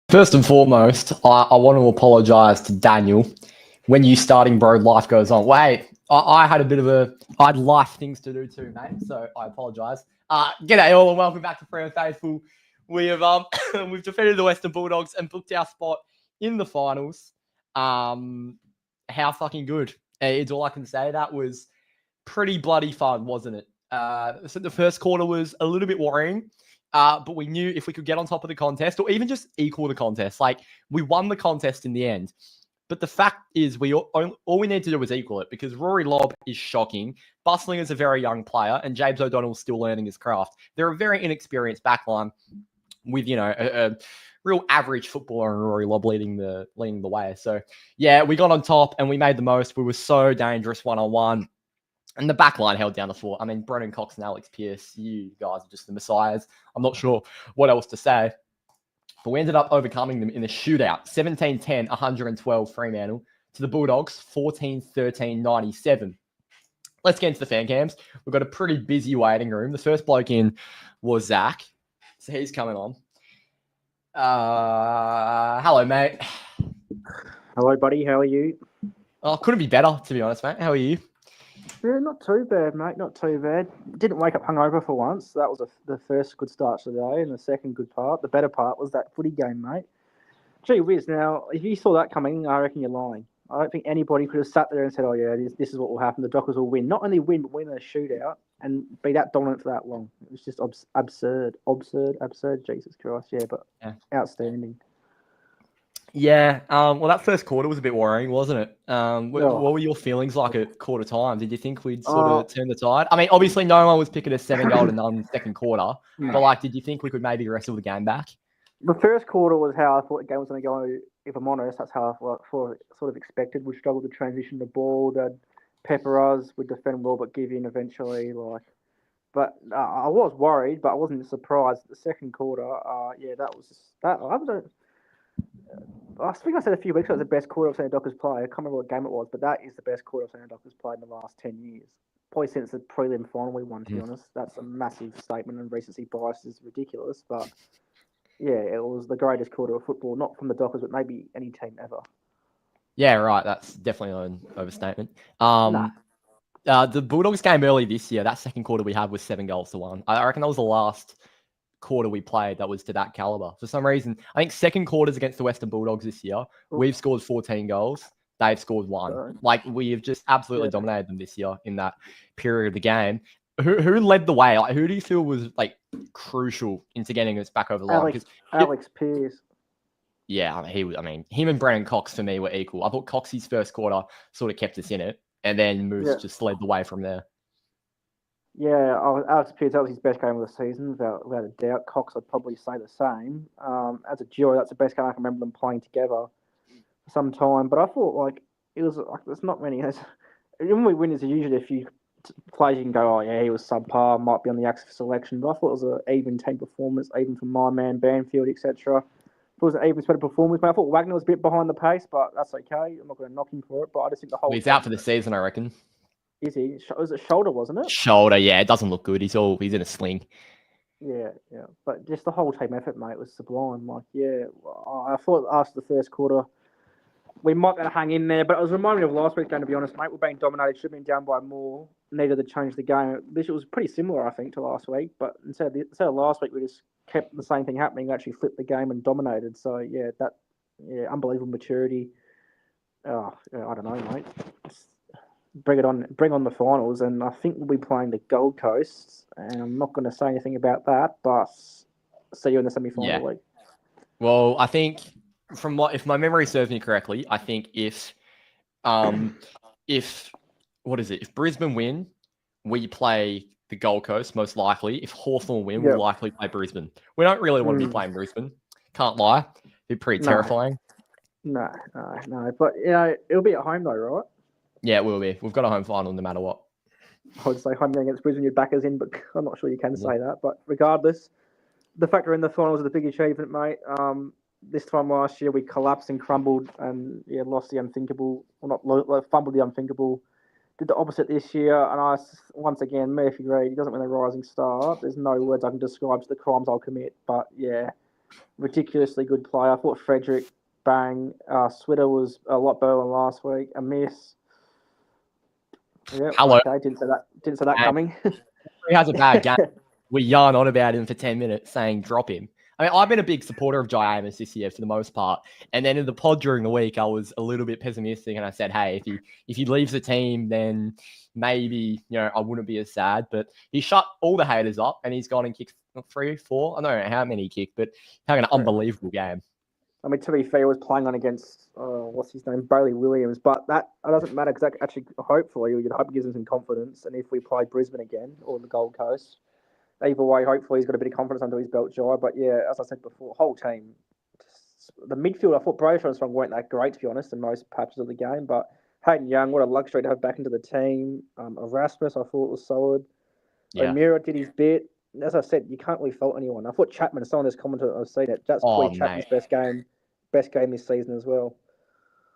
First and foremost, I want to apologise to Daniel. When you starting, bro, life goes on. Wait, I had life things to do too, mate. So I apologise. G'day all and welcome back to Freo Faithful. We have we've defeated the Western Bulldogs and booked our spot in the finals. How fucking good! It's all I can say. That was pretty bloody fun, wasn't it? So the first quarter was a little bit worrying. But we knew if we could get on top of the contest or even just equal the contest, like we won the contest in the end. But the fact is, all we need to do is equal it because Rory Lobb is shocking. Bustling is a very young player, and James O'Donnell's still learning his craft. They're a very inexperienced backline with a real average footballer and Rory Lobb leading the way. So yeah, we got on top and we made the most. We were so dangerous 1-on-1. And the back line held down the fort. I mean, Brennan Cox and Alex Pearce, you guys are just the messiahs. I'm not sure what else to say. But we ended up overcoming them in a shootout. 17-10, 112 Fremantle to the Bulldogs, 14-13, 97. Let's get into the fan cams. We've got a pretty busy waiting room. The first bloke in was Zach. So he's coming on. Hello, mate. Hello, buddy. How are you? Oh, couldn't be better, to be honest, mate. How are you? Yeah, not too bad, mate. Not too bad. Didn't wake up hungover for once. That was the first good start to the day, and the second good part, the better part, was that footy game, mate. Gee whiz, now, if you saw that coming, I reckon you're lying. I don't think anybody could have sat there and said, oh, yeah, this is what will happen. The Dockers will win. Not only win, but win a shootout and be that dominant for that long. It was just absurd. Jesus Christ, yeah, but outstanding. Yeah, well, that first quarter was a bit worrying, wasn't it? What were your feelings like at quarter time? Did you think we'd sort of turn the tide? I mean, obviously, no one was picking a 7-goal-to-none second quarter, but did you think we could maybe wrestle the game back? The first quarter was how I thought the game was going to go. If I'm honest, that's how I sort of expected. We struggled to transition the ball. They'd pepper us. We'd defend well, but give in eventually. But I was worried, but I wasn't surprised. The second quarter, that was that. I think I said a few weeks ago it was the best quarter I've seen the Dockers play. I can't remember what game it was, but that is the best quarter I've seen the Dockers play in the last 10 years. Probably since the prelim final we won, to be honest. That's a massive statement, and recency bias is ridiculous. But yeah, it was the greatest quarter of football, not from the Dockers, but maybe any team ever. Yeah, right. That's definitely an overstatement. The Bulldogs game early this year, that second quarter we had was 7-goals-to-1. I reckon that was the last quarter we played that was to that caliber. For some reason, I think second quarters against the Western Bulldogs this year, we've scored 14 goals. They've scored 1. We have just absolutely dominated them this year in that period of the game. Who led the way? Who do you feel was crucial into getting us back over the line? Alex Pearce. Yeah, him and Brennan Cox for me were equal. I thought Cox's first quarter sort of kept us in it, and then Moose just led the way from there. Yeah, Alex Pearce, that was his best game of the season, without a doubt. Cox, I'd probably say the same. As a duo, that's the best game I can remember them playing together for some time. But I thought, it was there's not many. When we win, there's usually a few players you can go, oh, yeah, he was subpar, might be on the active selection. But I thought it was an even team performance, even from my man, Banfield, etc. It was an even better performance. But I thought Wagner was a bit behind the pace, but that's okay. I'm not going to knock him for it. But I just think the whole... He's out for the season, I reckon. Is he? Was it shoulder, wasn't it? Shoulder, yeah. It doesn't look good. He's in a sling. Yeah. But just the whole team effort, mate, was sublime. I thought after the first quarter, we might be able to hang in there, but it was reminding me of last week's game, to be honest, mate. We're being dominated, should have been down by more, needed to change the game. This was pretty similar, I think, to last week, but instead of last week, we just kept the same thing happening. We actually flipped the game and dominated. So, unbelievable maturity. I don't know, mate. Bring on the finals, and I think we'll be playing the Gold Coast, and I'm not going to say anything about that, but see you in the semi-final league. Well, I think if my memory serves me correctly, I think if Brisbane win, we play the Gold Coast most likely. If Hawthorn win, we'll likely play Brisbane. We don't really want to be playing Brisbane. Can't lie, it'd be pretty terrifying. No, but it'll be at home though, right? Yeah, it will be. We've got a home final no matter what. I would say home game against Brisbane, your backers in, but I'm not sure you can say that. But regardless, the fact we're in the finals is a big achievement, mate. This time last year, we collapsed and crumbled and lost the unthinkable. Well, not fumbled the unthinkable. Did the opposite this year, and once again, Murphy Reid, he doesn't win a rising star. There's no words I can describe to the crimes I'll commit. But yeah, ridiculously good play. I thought Frederick, bang. Switter was a lot better than last week. A miss. Yeah, Hello. okay. Didn't see that coming. He has a bad game. We yarn on about him for 10 minutes saying drop him. I mean, I've been a big supporter of Jai Amos this year for the most part. And then in the pod during the week, I was a little bit pessimistic and I said, hey, if he leaves the team, then maybe, I wouldn't be as sad. But he shut all the haters up and he's gone and kicked 3, 4. I don't know how many he kicked, but having an unbelievable game. I mean, to be fair, he was playing on against, what's his name, Bailey Williams. But that doesn't matter because actually, hopefully, you'd hope it gives him some confidence. And if we play Brisbane again or the Gold Coast, either way, hopefully he's got a bit of confidence under his belt, Jai. But yeah, as I said before, whole team, the midfield, I thought Brayshaw and Strong weren't that great, to be honest, in most patches of the game. But Hayden Young, what a luxury to have back into the team. Erasmus, I thought was solid. Yeah. O'Meara did his bit. As I said, you can't really fault anyone. I thought Chapman, some of this commentator, I've seen it. That's probably Chapman's best game this season as well.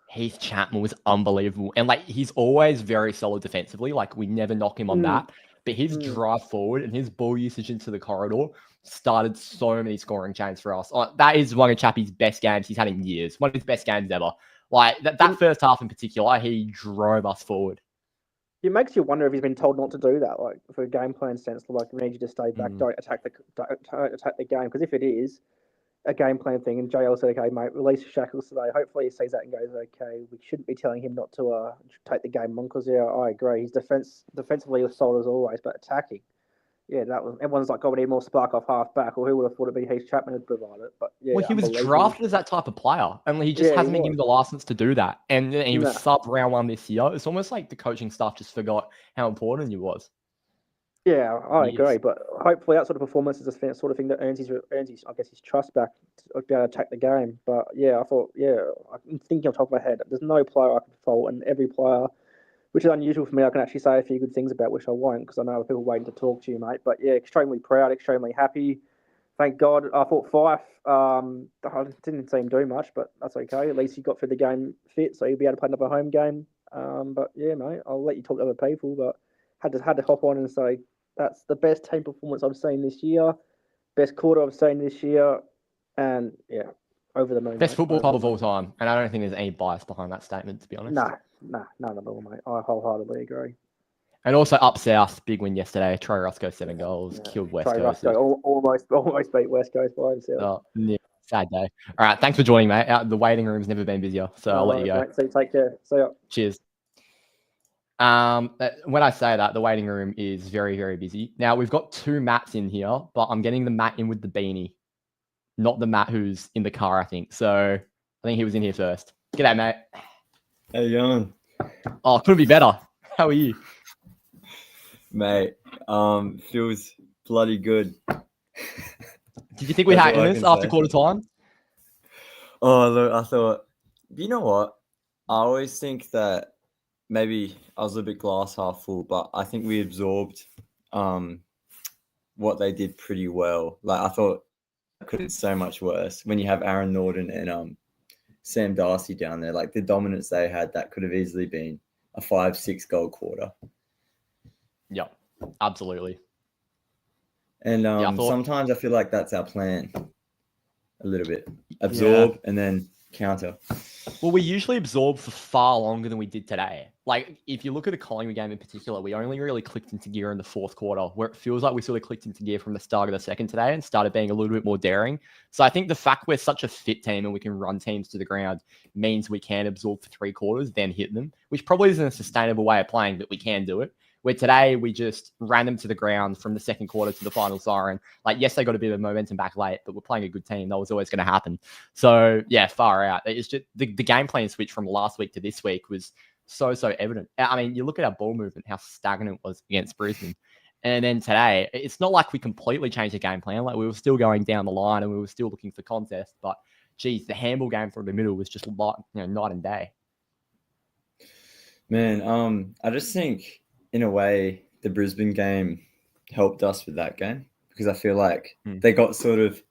Heath Chapman was unbelievable. And he's always very solid defensively. We never knock him on that. But his drive forward and his ball usage into the corridor started so many scoring chains for us. That is one of Chappie's best games he's had in years. One of his best games ever. That first half in particular, he drove us forward. It makes you wonder if he's been told not to do that, for a game plan sense. We need you to stay back, don't attack the game. Because if it is a game plan thing, and JL said, okay, mate, release Shackles today. Hopefully he sees that and goes, okay, we shouldn't be telling him not to take the game on. Because I agree, his defensively was solid as always, but attacking, that was everyone's we need more spark off half back, or who would have thought it'd be Heath Chapman who'd provide it? But well, he was drafted as that type of player, and he just hasn't been given the license to do that. And he was sub round 1 this year. It's almost like the coaching staff just forgot how important he was. Yeah, I agree, but hopefully that sort of performance is the sort of thing that earns his his trust back to be able to attack the game. But I'm thinking off the top of my head, there's no player I can fault, and every player, which is unusual for me, I can actually say a few good things about, which I won't because I know other people waiting to talk to you, mate. But yeah, extremely proud, extremely happy. Thank God. I thought Fife, I didn't see him do much, but that's okay. At least he got through the game fit, so he'll be able to play another home game. But yeah, mate, I'll let you talk to other people, but had to hop on and say that's the best team performance I've seen this year, best quarter I've seen this year, and yeah, over the moon. Best football club of all time, and I don't think there's any bias behind that statement, to be honest. No, none at all, mate. I wholeheartedly agree. And also up south, big win yesterday. Troy Roscoe 7 goals, killed West Troy Coast. Roscoe almost beat West Coast by himself. Oh, yeah, sad day. All right, thanks for joining, mate. The waiting room's never been busier, so I'll let you go. Mate, so take care. See ya. Cheers. When I say that, the waiting room is very, very busy. Now, we've got 2 Matts in here, but I'm getting the Matt in with the beanie, not the Matt who's in the car, I think. So I think he was in here first. G'day, mate. How you going? Oh, couldn't be better. How are you? Mate, feels bloody good. Did you think we had this after quarter time? Oh, look, I thought, you know what? I always think that maybe I was a bit glass half full, but I think we absorbed what they did pretty well. I thought it could have been so much worse when you have Aaron Norton and Sam Darcy down there. The dominance they had, that could have easily been a 5-6 goal quarter. Yeah, absolutely. And sometimes I feel like that's our plan a little bit. Absorb and then counter. Well, we usually absorb for far longer than we did today. If you look at the Collingwood game in particular, we only really clicked into gear in the fourth quarter, where it feels like we sort of clicked into gear from the start of the second today and started being a little bit more daring. So I think the fact we're such a fit team and we can run teams to the ground means we can absorb for 3 quarters, then hit them, which probably isn't a sustainable way of playing, but we can do it. Where today we just ran them to the ground from the second quarter to the final siren. Yes, they got a bit of momentum back late, but we're playing a good team. That was always going to happen. So yeah, far out. It's just the game plan switch from last week to this week was so evident. I mean, you look at our ball movement, how stagnant it was against Brisbane. And then today, it's not like we completely changed the game plan. We were still going down the line and we were still looking for contest. But geez, the handball game from the middle was just night and day. Man, I just think, in a way, the Brisbane game helped us with that game because I feel like they got sort of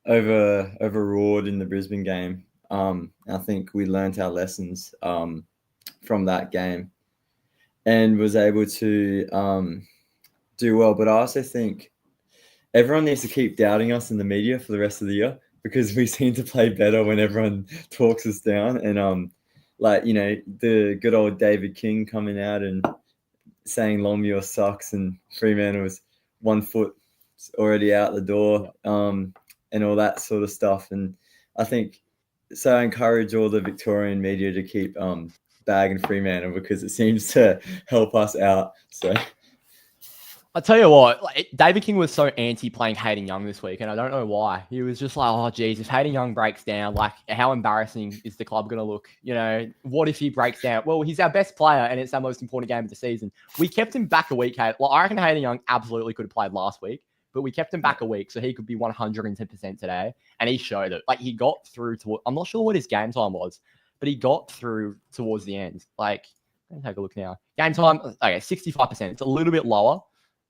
overawed in the Brisbane game. I think we learned our lessons from that game and was able to do well. But I also think everyone needs to keep doubting us in the media for the rest of the year because we seem to play better when everyone talks us down. And like, you know, the good old David King coming out and saying Longmuir sucks and Fremantle was 1 foot already out the door, and all that sort of stuff. And I think so. I encourage all the Victorian media to keep bagging Fremantle because it seems to help us out. So I'll tell you what, like, David King was so anti playing Hayden Young this week, and I don't know why. He was just like, oh, geez, if Hayden Young breaks down, like, how embarrassing is the club going to look? You know, what if he breaks down? Well, he's our best player, and it's our most important game of the season. We kept him back a week. Well, I reckon Hayden Young absolutely could have played last week, but we kept him back a week, so he could be 110% today, and he showed it. Like, he got through to, I'm not sure what his game time was, but he got through towards the end. Like, let me take a look now. Game time, okay, 65%. It's a little bit lower.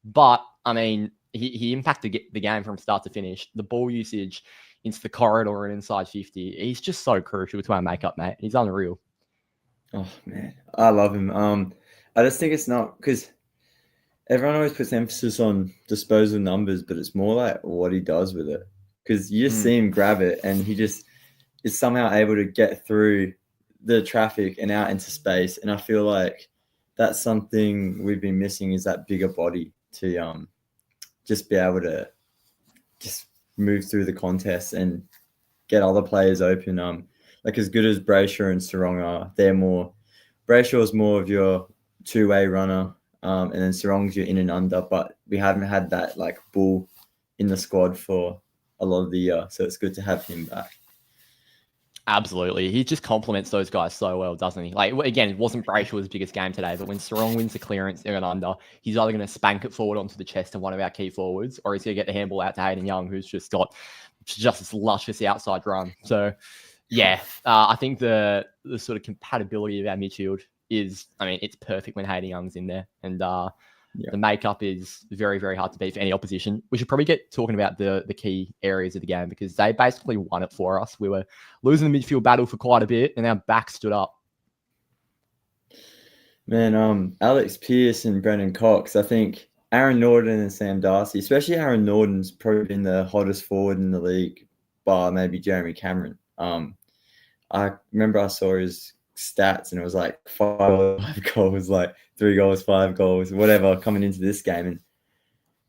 But, I mean, he impacted the game from start to finish. The ball usage into the corridor and inside 50. He's just so crucial to our makeup, mate. He's unreal. Oh, man. I love him. I just think it's not because everyone always puts emphasis on disposal numbers, but it's more like what he does with it. Because you just see him grab it and he just is somehow able to get through the traffic and out into space. And I feel like that's something we've been missing is that bigger body to just be able to just move through the contest and get other players open. Like as good as Brayshaw and Sarong are, Brayshaw is more of your two-way runner, and then Sarong's your in and under, but we haven't had that like bull in the squad for a lot of the year. So it's good to have him back. Absolutely. He just complements those guys so well, doesn't he? Like, again, it wasn't Brayshaw's biggest game today, but when Sarong wins the clearance in and under, he's either going to spank it forward onto the chest of one of our key forwards, or he's going to get the handball out to Hayden Young, who's just got just this luscious outside run. So, yeah, I think the sort of compatibility of our midfield is, I mean, it's perfect when Hayden Young's in there. And the makeup is very, very hard to beat for any opposition. We should probably get talking about the key areas of the game because they basically won it for us. We were losing the midfield battle for quite a bit, and our back stood up. Man, Alex Pearce and Brendan Cox, I think Aaron Norton and Sam Darcy, especially Aaron Norton's probably been the hottest forward in the league, bar maybe Jeremy Cameron. I remember I saw his stats and it was like 5 goals, like 3 goals, 5 goals, whatever, coming into this game.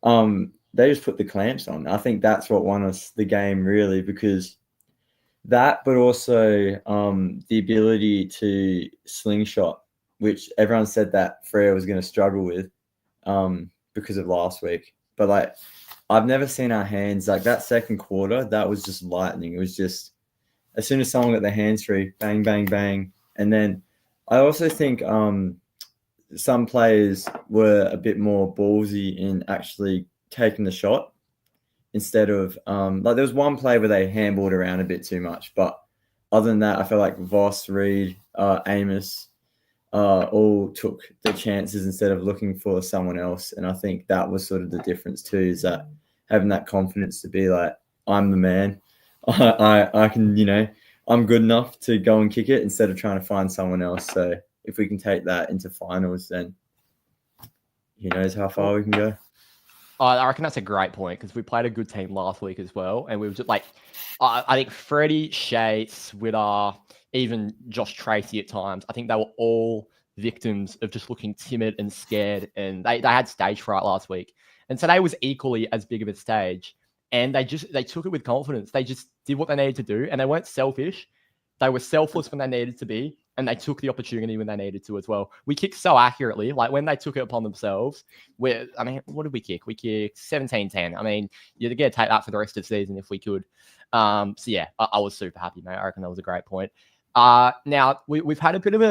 And they just put the clamps on. I think that's what won us the game really, because that, but also the ability to slingshot, which everyone said that Freo was going to struggle with because of last week. But like, I've never seen our hands like that second quarter. That was just lightning. It was just as soon as someone got their hands free, bang, bang, bang. And then I also think some players were a bit more ballsy in actually taking the shot instead of like there was one play where they handballed around a bit too much. But other than that, I feel like Voss, Reed, Amos all took the chances instead of looking for someone else. And I think that was sort of the difference too, is that having that confidence to be like, I'm the man. I can, you know, I'm good enough to go and kick it instead of trying to find someone else. So if we can take that into finals, then who knows how far we can go. I reckon that's a great point because we played a good team last week as well. And we were just like, I think Freddie, Shea, Switter, even Josh Tracy at times, I think they were all victims of just looking timid and scared. And they had stage fright last week. And today was equally as big of a stage. And they took it with confidence. They just did what they needed to do. And they weren't selfish. They were selfless when they needed to be. And they took the opportunity when they needed to as well. We kicked so accurately. Like when they took it upon themselves, what did we kick? We kicked 17-10. I mean, you'd get to take that for the rest of the season if we could. So yeah, I was super happy, mate. I reckon that was a great point. Now we've had a bit of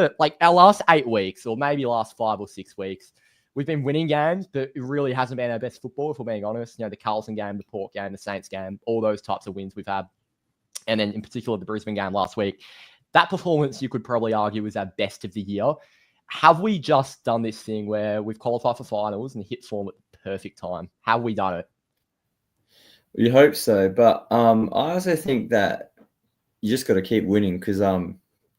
our last 8 weeks, or maybe last 5 or 6 weeks, we've been winning games, but it really hasn't been our best football, if we're being honest. You know, the Carlton game, the Port game, the Saints game, all those types of wins we've had. And then in particular, the Brisbane game last week. That performance, you could probably argue, was our best of the year. Have we just done this thing where we've qualified for finals and hit form at the perfect time? Have we done it? You hope so. But I also think that you just got to keep winning because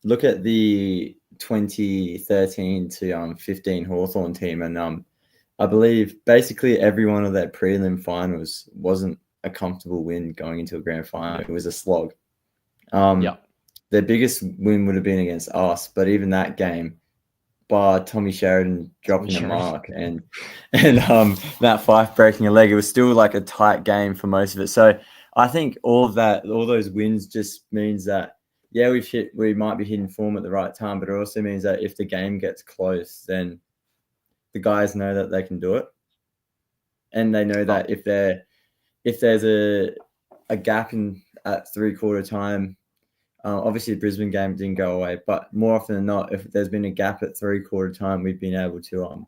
look at the 2013 to 15 Hawthorn team, and I believe basically every one of their prelim finals wasn't a comfortable win going into a grand final. It was a slog. Their biggest win would have been against us, but even that game, bar Tommy Sheridan dropping the mark and Matt Fyfe breaking a leg, it was still like a tight game for most of it. So I think all those wins just means that we might be hitting form at the right time, but it also means that if the game gets close, then the guys know that they can do it, and they know that if there's a gap at 3/4 time. Obviously, the Brisbane game didn't go away, but more often than not, if there's been a gap at 3/4 time, we've been able to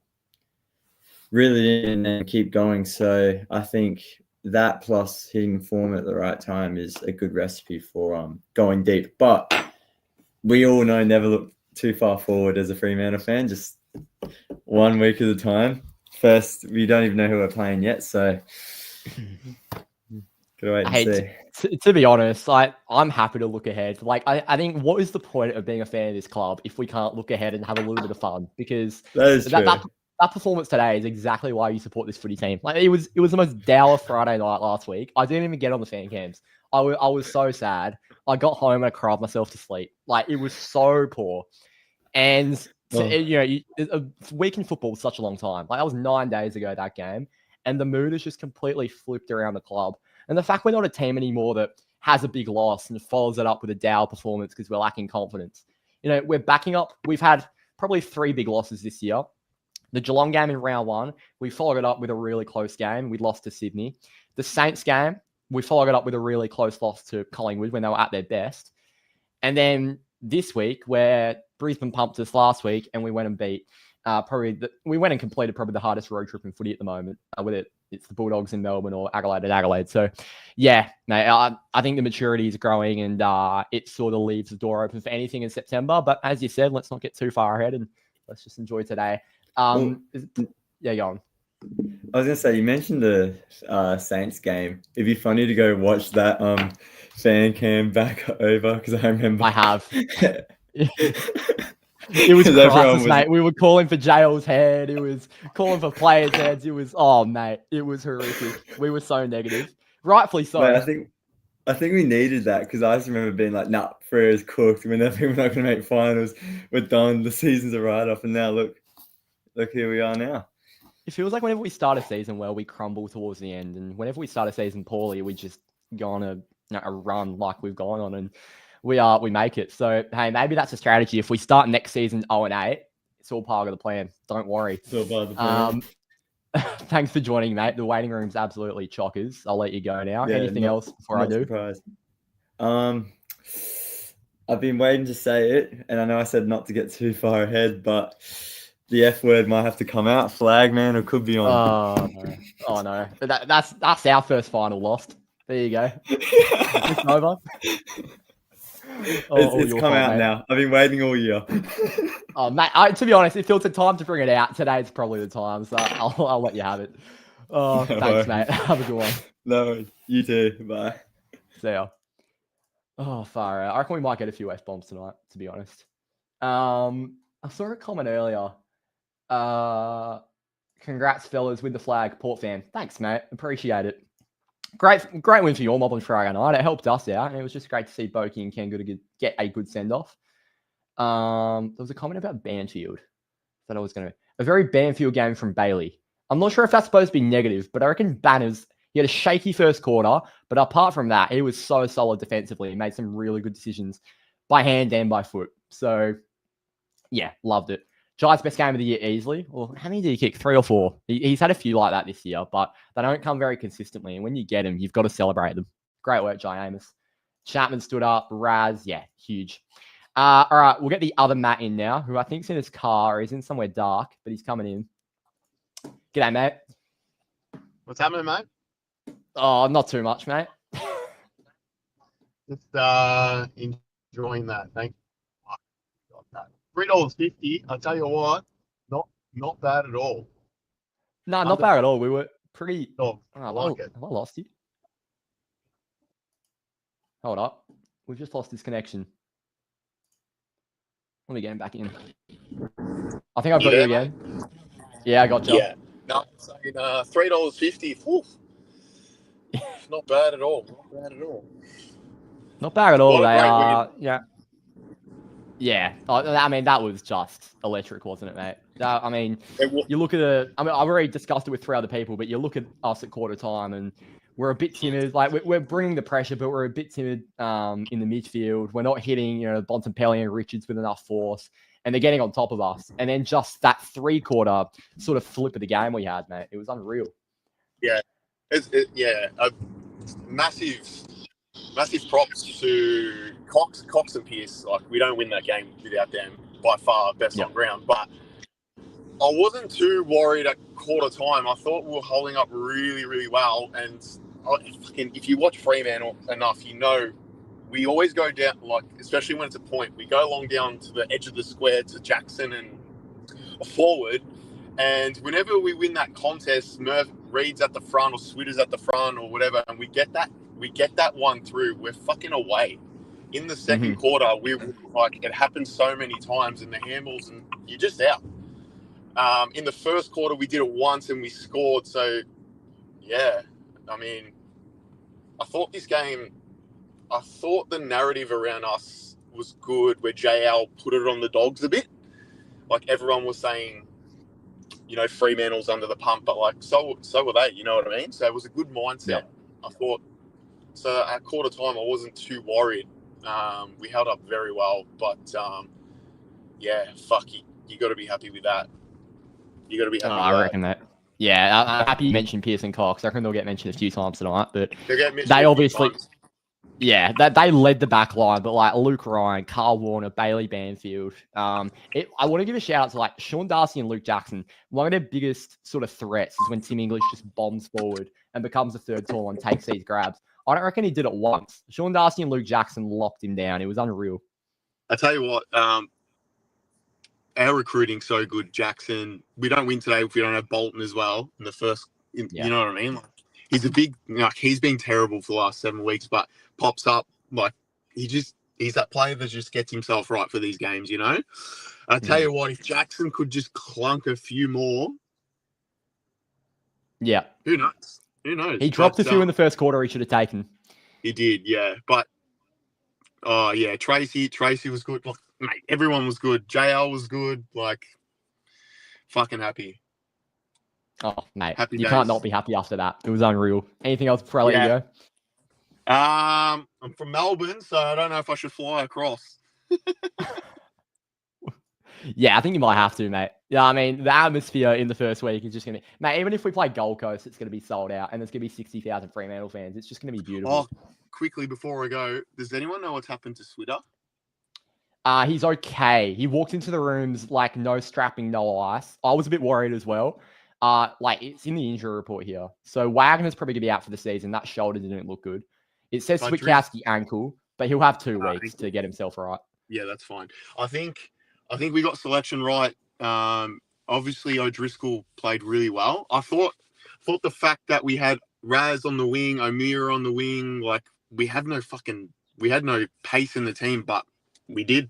really in and keep going. So I think that plus hitting form at the right time is a good recipe for going deep. But we all know never look too far forward as a Fremantle fan, just 1 week at a time. First, we don't even know who we're playing yet, so gotta wait and see. To be honest, I'm happy to look ahead. Like, I think what is the point of being a fan of this club if we can't look ahead and have a little bit of fun? Because that performance today is exactly why you support this footy team. Like, it was the most dour Friday night last week. I didn't even get on the fan cams. I was so sad. I got home and I cried myself to sleep. Like, it was so poor. And a week in football is such a long time. Like, that was 9 days ago, that game, and the mood has just completely flipped around the club. And the fact we're not a team anymore that has a big loss and follows it up with a dour performance because we're lacking confidence. We're backing up. We've had probably 3 big losses this year. The Geelong game in round 1, we followed it up with a really close game. We lost to Sydney. The Saints game, we followed it up with a really close loss to Collingwood when they were at their best. And then this week, where Brisbane pumped us last week and we went and beat we went and completed probably the hardest road trip in footy at the moment. It's the Bulldogs in Melbourne or Adelaide at Adelaide. So, yeah, mate, I think the maturity is growing and it sort of leaves the door open for anything in September. But as you said, let's not get too far ahead and let's just enjoy today. Go on. I was going to say, you mentioned the Saints game. It'd be funny to go watch that fan cam back over because I remember. I have. It was crisis, mate. We were calling for Jail's head. It was calling for players' heads. It was, mate, it was horrific. We were so negative. Rightfully so. Mate, I think we needed that because I just remember being like, nah, Freo's cooked. We're not going to make finals. We're done. The season's a write-off. And now look, here we are now. It feels like whenever we start a season well, we crumble towards the end. And whenever we start a season poorly, we just go on a run like we've gone on. And we make it. So, hey, maybe that's a strategy. If we start next season 0-8, it's all part of the plan. Don't worry. It's all part of the plan. Thanks for joining, mate. The waiting room's absolutely chockers. I'll let you go now. Yeah, anything else before I do? Surprised. I've been waiting to say it, and I know I said not to get too far ahead, but the F word might have to come out. Flag, man, or could be on. Oh no. That's our first final lost. There you go. It's over. It's come out now. I've been waiting all year. Mate, to be honest, if it was a time to bring it out, today's probably the time. So I'll let you have it. Thanks, mate. Have a good one. No, you too. Bye. See ya. Oh, far out. I reckon we might get a few F-bombs tonight, to be honest. I saw a comment earlier. Congrats, fellas, with the flag. Port fan. Thanks, mate. Appreciate it. Great win for your mob on Friday night. It helped us out, and it was just great to see Boki and Ken get a good send-off. There was a comment about Banfield that I was going to... A very Banfield game from Bailey. I'm not sure if that's supposed to be negative, but I reckon Banners, he had a shaky first quarter, but apart from that, he was so solid defensively. He made some really good decisions by hand and by foot. So, yeah, loved it. Jai's best game of the year easily. Well, how many did he kick? 3 or 4? He's had a few like that this year, but they don't come very consistently. And when you get them, you've got to celebrate them. Great work, Jai Amos. Chapman stood up. Raz, yeah, huge. All right, we'll get the other Matt in now, who I think's in his car. He's in somewhere dark, but he's coming in. G'day, mate. What's happening, mate? Oh, not too much, mate. Just enjoying that. Thank you. Got that. $3.50. I tell you what, not bad at all. No, not bad at all. We were pretty. Oh, I like it. Have I lost you? Hold up. We've just lost this connection. Let me get him back in. I think I've got you again. Yeah, I got you. Yeah. No, I'm saying $3.50. Whew. Not bad at all. Not bad at all. Not bad at all. What a They great are, win. yeah. Yeah. I mean, that was just electric, wasn't it, mate? I mean, you look at I've already discussed it with 3 other people, but you look at us at quarter time and we're a bit timid. Like, we're bringing the pressure, but we're a bit timid in the midfield. We're not hitting, Bontempelli and Richards with enough force, and they're getting on top of us. And then just that 3-quarter sort of flip of the game we had, mate. It was unreal. Yeah. Massive props to Cox and Pearce. Like, we don't win that game without them. By far, best on ground. But I wasn't too worried at quarter time. I thought we were holding up really, really well. And if you watch Fremantle enough, we always go down, like, especially when it's a point, we go along down to the edge of the square to Jackson and forward. And whenever we win that contest, Reed's at the front or Switter's at the front or whatever, and we get that one through, we're fucking away. In the second quarter, it happened so many times in the handballs, and you're just out. In the first quarter, we did it once and we scored. So, yeah, I mean, I thought the narrative around us was good, where JL put it on the Dogs a bit. Like, everyone was saying, Fremantle's under the pump, but like, so were they, you know what I mean? So it was a good mindset. Yep. I thought, so at quarter time, I wasn't too worried. We held up very well, but you got to be happy with that. You got to be happy with that. I reckon that. Yeah, I'm happy you mentioned Pearce and Cox. I reckon they'll get mentioned a few times tonight, but they obviously... Yeah, they led the back line, but like Luke Ryan, Carl Warner, Bailey Banfield. I want to give a shout out to like Sean Darcy and Luke Jackson. One of their biggest sort of threats is when Tim English just bombs forward and becomes a third tall and takes these grabs. I don't reckon he did it once. Sean Darcy and Luke Jackson locked him down. It was unreal. I tell you what, our recruiting's so good, Jackson. We don't win today if we don't have Bolton as well in the first. You know what I mean? Like, he's been terrible for the last 7 weeks, but pops up like he's that player that just gets himself right for these games, I tell you what, if Jackson could just clunk a few more, who knows? He dropped a few in the first quarter he should have taken. He did, yeah. But Tracy was good. Like, mate, everyone was good. JL was good. Like, fucking happy. Oh, mate, happy you days. Can't not be happy after that. It was unreal. Anything else before I let you go? I'm from Melbourne, so I don't know if I should fly across. Yeah, I think you might have to, mate. Yeah, I mean, the atmosphere in the first week is just going to... Mate, even if we play Gold Coast, it's going to be sold out, and there's going to be 60,000 Fremantle fans. It's just going to be beautiful. Oh, quickly before I go, does anyone know what's happened to Switter? He's okay. He walked into the rooms like no strapping, no ice. I was a bit worried as well. It's in the injury report here. So Wagner's probably going to be out for the season. That shoulder didn't look good. It says Switkowski ankle, but he'll have 2 weeks to get himself right. Yeah, that's fine. I think we got selection right. Obviously O'Driscoll played really well. I thought the fact that we had Raz on the wing, O'Meara on the wing, like we had no pace in the team, but we did.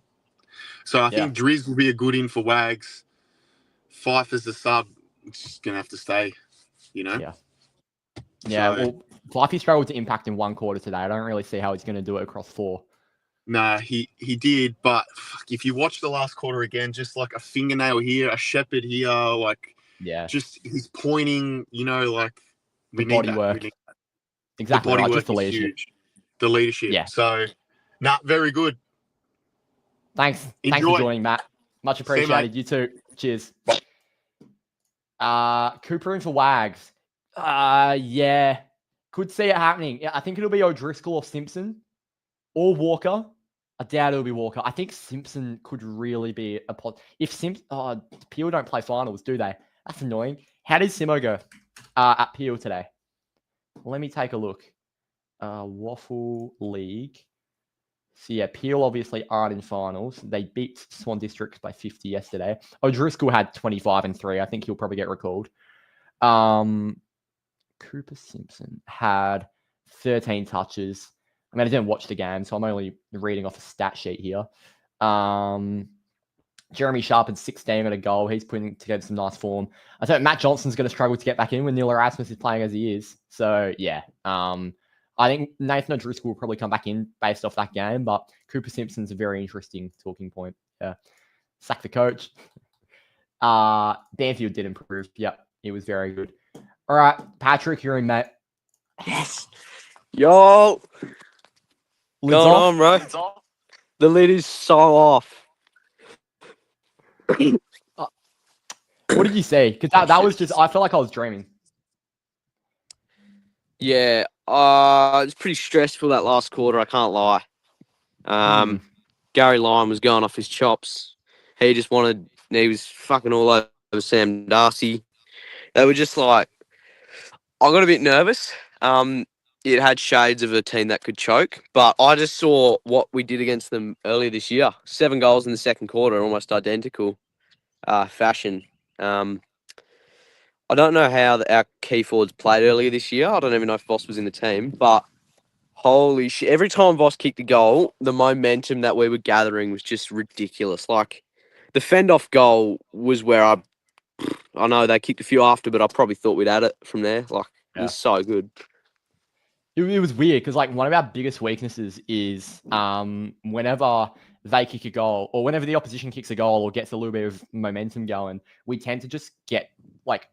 So I think Driz will be a good in for Wags. Fife as the sub, just gonna have to stay, Yeah. Yeah, well, Fifey struggled to impact in 1 quarter today. I don't really see how he's going to do it across 4. Nah, he did, but if you watch the last quarter again, just like a fingernail here, a shepherd here, like just he's pointing, like we need body work. Exactly, the body right, work just the is leadership. huge. The leadership. Yeah. So, very good. Thanks for joining, Matt. Much appreciated. You too. Cheers. Cooper in for Wags. Could see it happening. Yeah, I think it'll be O'Driscoll or Simpson or Walker. I doubt it'll be Walker. I think Simpson could really be a pot. If Peel don't play finals, do they? That's annoying. How did Simo go at Peel today? Let me take a look. Waffle League. So yeah, Peel obviously aren't in finals. They beat Swan Districts by 50 yesterday. O'Driscoll had 25 and 3. I think he'll probably get recalled. Cooper Simpson had 13 touches. I didn't watch the game, so I'm only reading off a stat sheet here. Jeremy Sharp had 16 at a goal. He's putting together some nice form. I think Matt Johnson's going to struggle to get back in when Neil Erasmus is playing as he is. So, yeah. I think Nathan O'Driscoll will probably come back in based off that game, but Cooper Simpson's a very interesting talking point. Yeah. Sack the coach. Danfield did improve. Yep, he was very good. All right, Patrick, you're in, mate. Yes. Yo. Lids Going off. on, bro? The lid is so off. What did you say? Because that was just, I felt like I was dreaming. Yeah, it's pretty stressful that last quarter, I can't lie. Gary Lyon was going off his chops. He was fucking all over Sam Darcy. They were just like, I got a bit nervous. It had shades of a team that could choke, but I just saw what we did against them earlier this year. 7 goals in the second quarter, almost identical fashion. I don't know how our key forwards played earlier this year. I don't even know if Voss was in the team, but holy shit. Every time Voss kicked a goal, the momentum that we were gathering was just ridiculous. Like, the fend-off goal was where I know they kicked a few after, but I probably thought we'd had it from there. Like, it was so good. It was weird because, like, one of our biggest weaknesses is whenever they kick a goal or whenever the opposition kicks a goal or gets a little bit of momentum going, we tend to just get, like,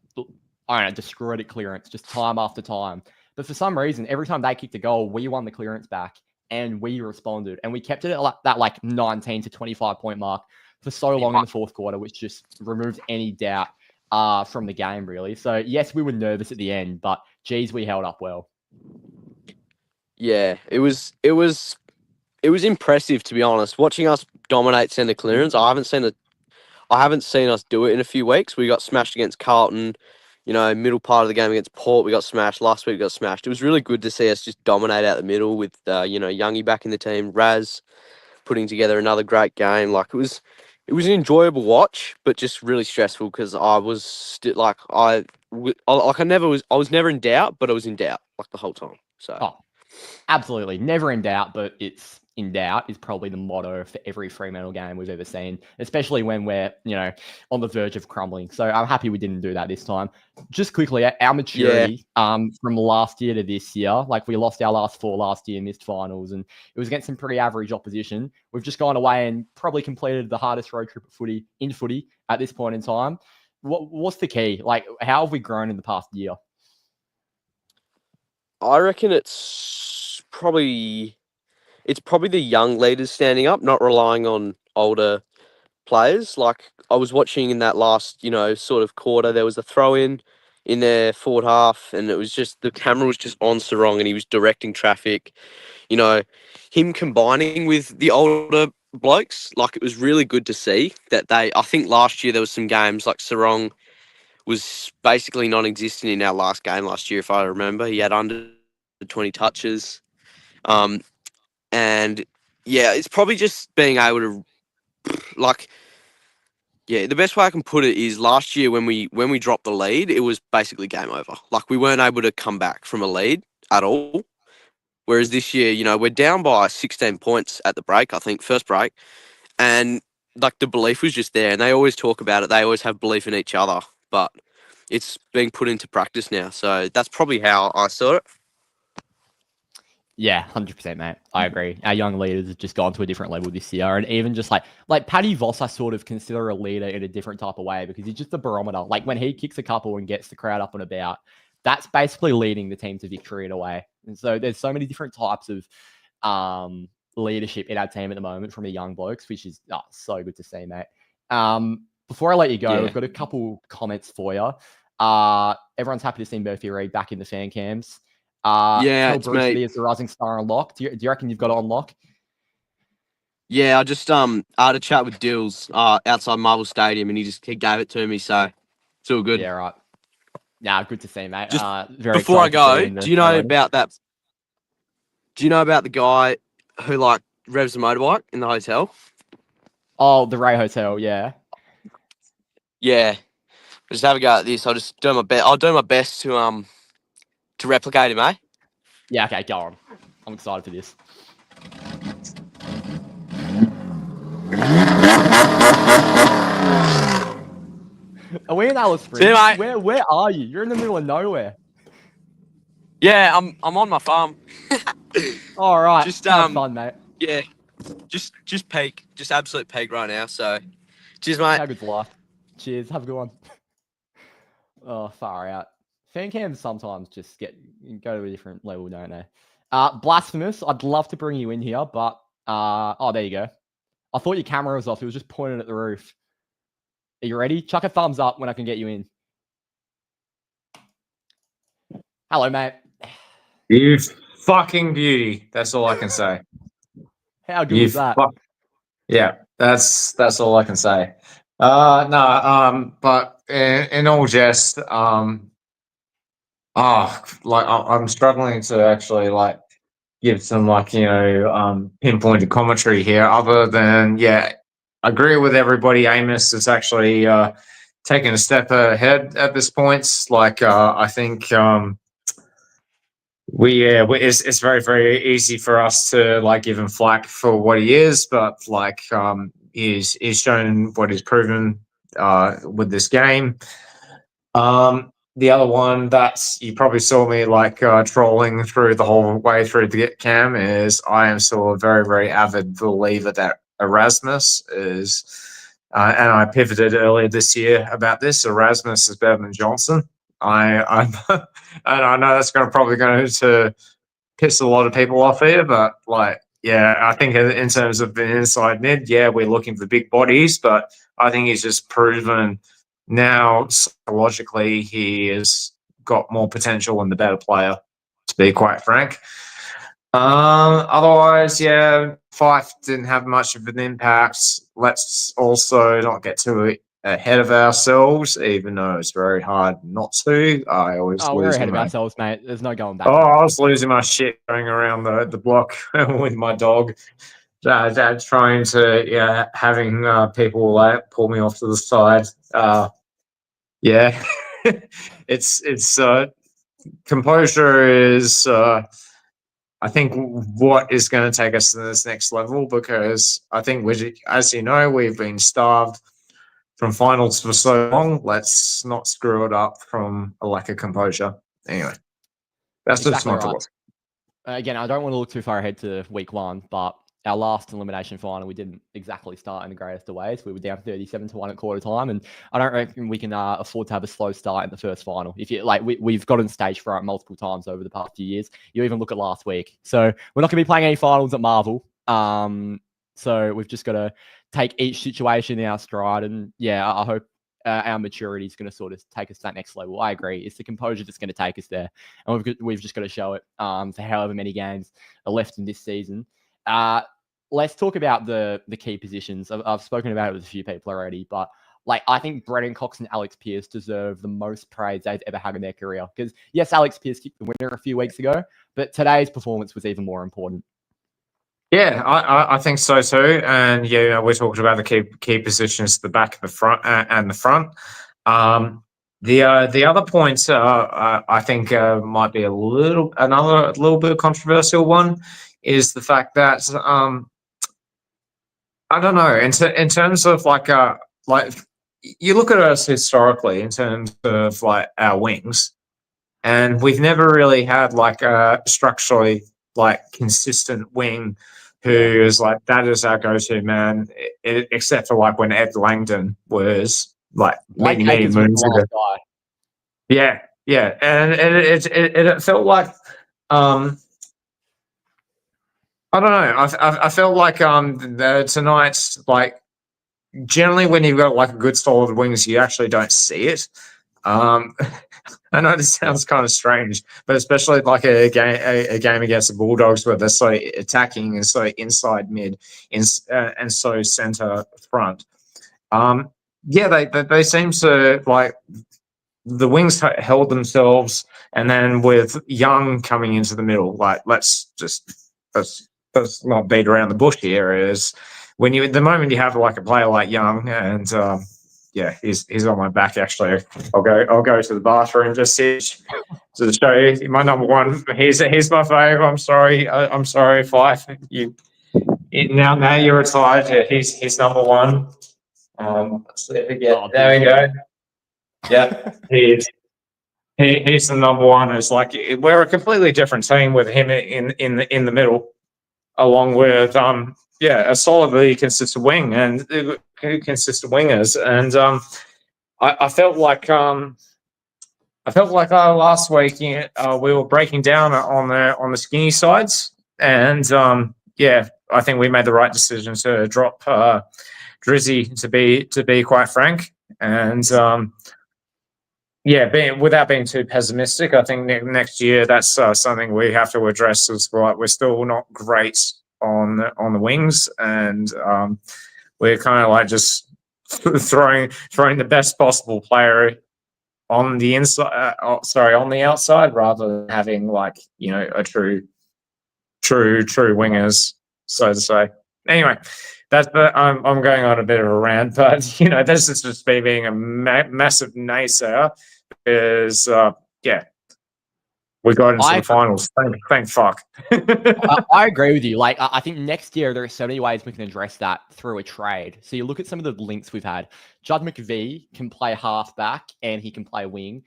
I don't know, destroyed at clearance just time after time. But for some reason, every time they kicked a goal, we won the clearance back and we responded. And we kept it at that 19 to 25 point mark for so long in the fourth quarter, which just removed any doubt from the game, really. So, yes, we were nervous at the end, but, geez, we held up well. Yeah, it was impressive, to be honest. Watching us dominate centre clearance, I haven't seen us do it in a few weeks. We got smashed against Carlton, middle part of the game against Port, we got smashed. Last week we got smashed. It was really good to see us just dominate out the middle with Youngie back in the team, Raz putting together another great game. Like, it was an enjoyable watch, but just really stressful because I was I was never in doubt, but I was in doubt like the whole time. So. Absolutely. Never in doubt, but it's in doubt is probably the motto for every Fremantle game we've ever seen, especially when we're, on the verge of crumbling. So I'm happy we didn't do that this time. Just quickly, our maturity from last year to this year, like we lost our last 4 last year, missed finals, and it was against some pretty average opposition. We've just gone away and probably completed the hardest road trip in footy at this point in time. What's the key? Like, how have we grown in the past year? I reckon it's probably the young leaders standing up, not relying on older players. Like, I was watching in that last, sort of quarter, there was a throw in their forward half, and it was just, the camera was just on Sarong and he was directing traffic. Him combining with the older blokes, like, it was really good to see that I think last year there was some games like Sarong was basically non-existent in our last game last year, if I remember. He had under 20 touches. And yeah, it's probably just being able to, the best way I can put it is last year when we dropped the lead, it was basically game over. Like, we weren't able to come back from a lead at all. Whereas this year, we're down by 16 points at the break, I think, first break. And like, the belief was just there, and they always talk about it. They always have belief in each other, but it's being put into practice now. So that's probably how I saw it. Yeah, 100%, mate. I agree. Our young leaders have just gone to a different level this year. And even just like Paddy Voss, I sort of consider a leader in a different type of way because he's just a barometer. Like, when he kicks a couple and gets the crowd up and about, that's basically leading the team to victory in a way. And so there's so many different types of leadership in our team at the moment from the young blokes, which is so good to see, mate. Before I let you go, we've got a couple comments for you. Everyone's happy to see Murphy Reid back in the fan cams. It's Bruce is the rising star on lock. Do you reckon you've got it on lock? Yeah, I just I had a chat with Dills outside Marvel Stadium, and he gave it to me, so it's all good. Yeah, right. Yeah, good to see, mate. Just very before I go, do you know about that? Do you know about the guy who revs a motorbike in the hotel? Oh, the Ray Hotel, yeah. Yeah, just have a go at this. I'll just do my best. I'll do my best to replicate him, eh? Yeah, okay, go on. I'm excited for this. Are we in Alice Springs? See you, mate. Where are you? You're in the middle of nowhere. Yeah, I'm on my farm. All right. Just Have fun, mate. Yeah, just peak, just absolute peak right now. So, cheers, mate. How good's life? Cheers. Have a good one. Oh, far out. Fan cams sometimes just go to a different level, don't they? Blasphemous. I'd love to bring you in here, but oh, there you go. I thought your camera was off. It was just pointing at the roof. Are you ready? Chuck a thumbs up when I can get you in. Hello, mate. You fucking beauty. That's all I can say. How good was that? Yeah, that's all I can say. But in all jest, I'm struggling to actually give some pinpointed commentary here. Other than I agree with everybody. Amos is actually taking a step ahead at this point. I think it's very, very easy for us to give him flack for what he is, but he's shown what he's proven with this game. The other one that you probably saw me trolling through the whole way through the cam is I am still a very, very avid believer that Erasmus is, and I pivoted earlier this year about this. Erasmus is better than Johnson. I'm and I know that's probably going to piss a lot of people off here, but I think in terms of an inside mid, we're looking for big bodies, but I think he's just proven now psychologically he has got more potential and the better player, to be quite frank. Otherwise, Fife didn't have much of an impact. Let's also not get too ahead of ourselves, even though it's very hard not to. I always we're ahead of ourselves, mate. There's no going back. I was losing my shit going around the block with my dog. Dad trying to having people pull me off to the side. It's composure is I think what is going to take us to this next level, because I think as you know, we've been starved from finals for so long. Let's not screw it up from a lack of composure. Anyway, that's exactly just my right. thoughts. Again, I don't want to look too far ahead to week one, but our last elimination final, we didn't exactly start in the greatest of ways. We were down 37-1 at quarter time, and I don't reckon we can afford to have a slow start in the first final. If you we've gotten stage fright multiple times over the past few years. You even look at last week. So we're not going to be playing any finals at Marvel. So we've just got to take each situation in our stride, and I hope our maturity is going to sort of take us to that next level. I agree. It's the composure that's going to take us there, and we've just got to show it for however many games are left in this season. Let's talk about the key positions. I've spoken about it with a few people already, but I think Brennan Cox and Alex Pearce deserve the most praise they've ever had in their career. Because yes, Alex Pearce kicked the winner a few weeks ago, but today's performance was even more important. Yeah, I think so too. And we're talking about the key positions, the back, the front, and the front. The other point I think might be a little bit controversial one is the fact that I don't know in terms of you look at us historically in terms of our wings, and we've never really had a structurally consistent wing who is that is our go-to man, except for when Ed Langdon was many moons ago. Yeah, and it felt like I don't know. I felt like tonight's generally when you've got a good solid wings, you actually don't see it. I know this sounds kind of strange, but especially a game against the Bulldogs where they're so attacking and so inside mid and so centre front. They seem to the wings held themselves, and then with Young coming into the middle, let's not beat around the bush here. Is when the moment you have a player like Young and he's on my back actually. I'll go to the bathroom just to show you my number one. He's my favourite. I'm sorry, Fife. Now you're retired. He's number one. Let's see if we get. There we go. Yeah, he is. He's the number one. It's like we're a completely different team with him in the middle, along with a solidly consistent wing and consistent wingers. And I felt like last week we were breaking down on the skinny sides, and I think we made the right decision to drop Drizzy, to be quite frank, and without being too pessimistic, I think next year that's something we have to address as well. We're still not great on the wings, and we're kind of like just throwing the best possible player on the inside. On the outside, rather than having a true wingers, so to say. Anyway, I'm going on a bit of a rant, but this is just me being a massive naysayer because we got into the finals. Thank fuck. I agree with you. Like, I think next year there are so many ways we can address that through a trade. So you look at some of the links we've had. Judd McVie can play halfback and he can play wing.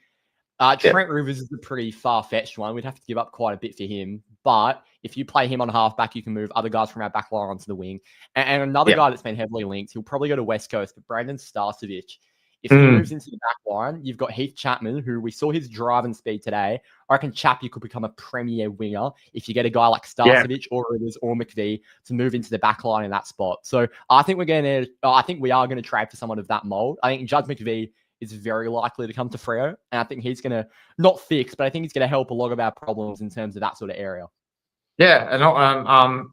Trent Rivers is a pretty far-fetched one. We'd have to give up quite a bit for him. But if you play him on halfback, you can move other guys from our back line onto the wing. And another guy that's been heavily linked, he'll probably go to West Coast, but Brandon Starcevich. If he moves into the back line, you've got Heath Chapman, who we saw his drive and speed today. I reckon Chappie could become a premier winger if you get a guy like Starcevich or Rivers or McVie to move into the back line in that spot. So I think we are going to trade for someone of that mold. I think Judd McVie is very likely to come to Freo, and I think he's going to not fix, but I think he's going to help a lot of our problems in terms of that sort of area. Yeah, and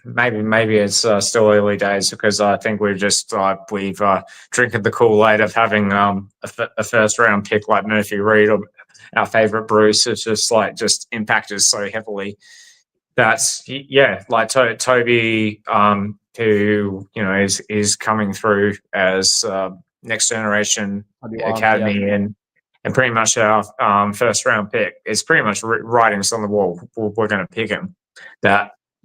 maybe it's still early days because I think we've drinking the Kool-Aid of having a first round pick like Murphy Reed or our favorite Bruce. It's just impacted so heavily. That's Toby, who is coming through as next generation academy and pretty much our first round pick. It's pretty much writings on the wall. We're going to pick him.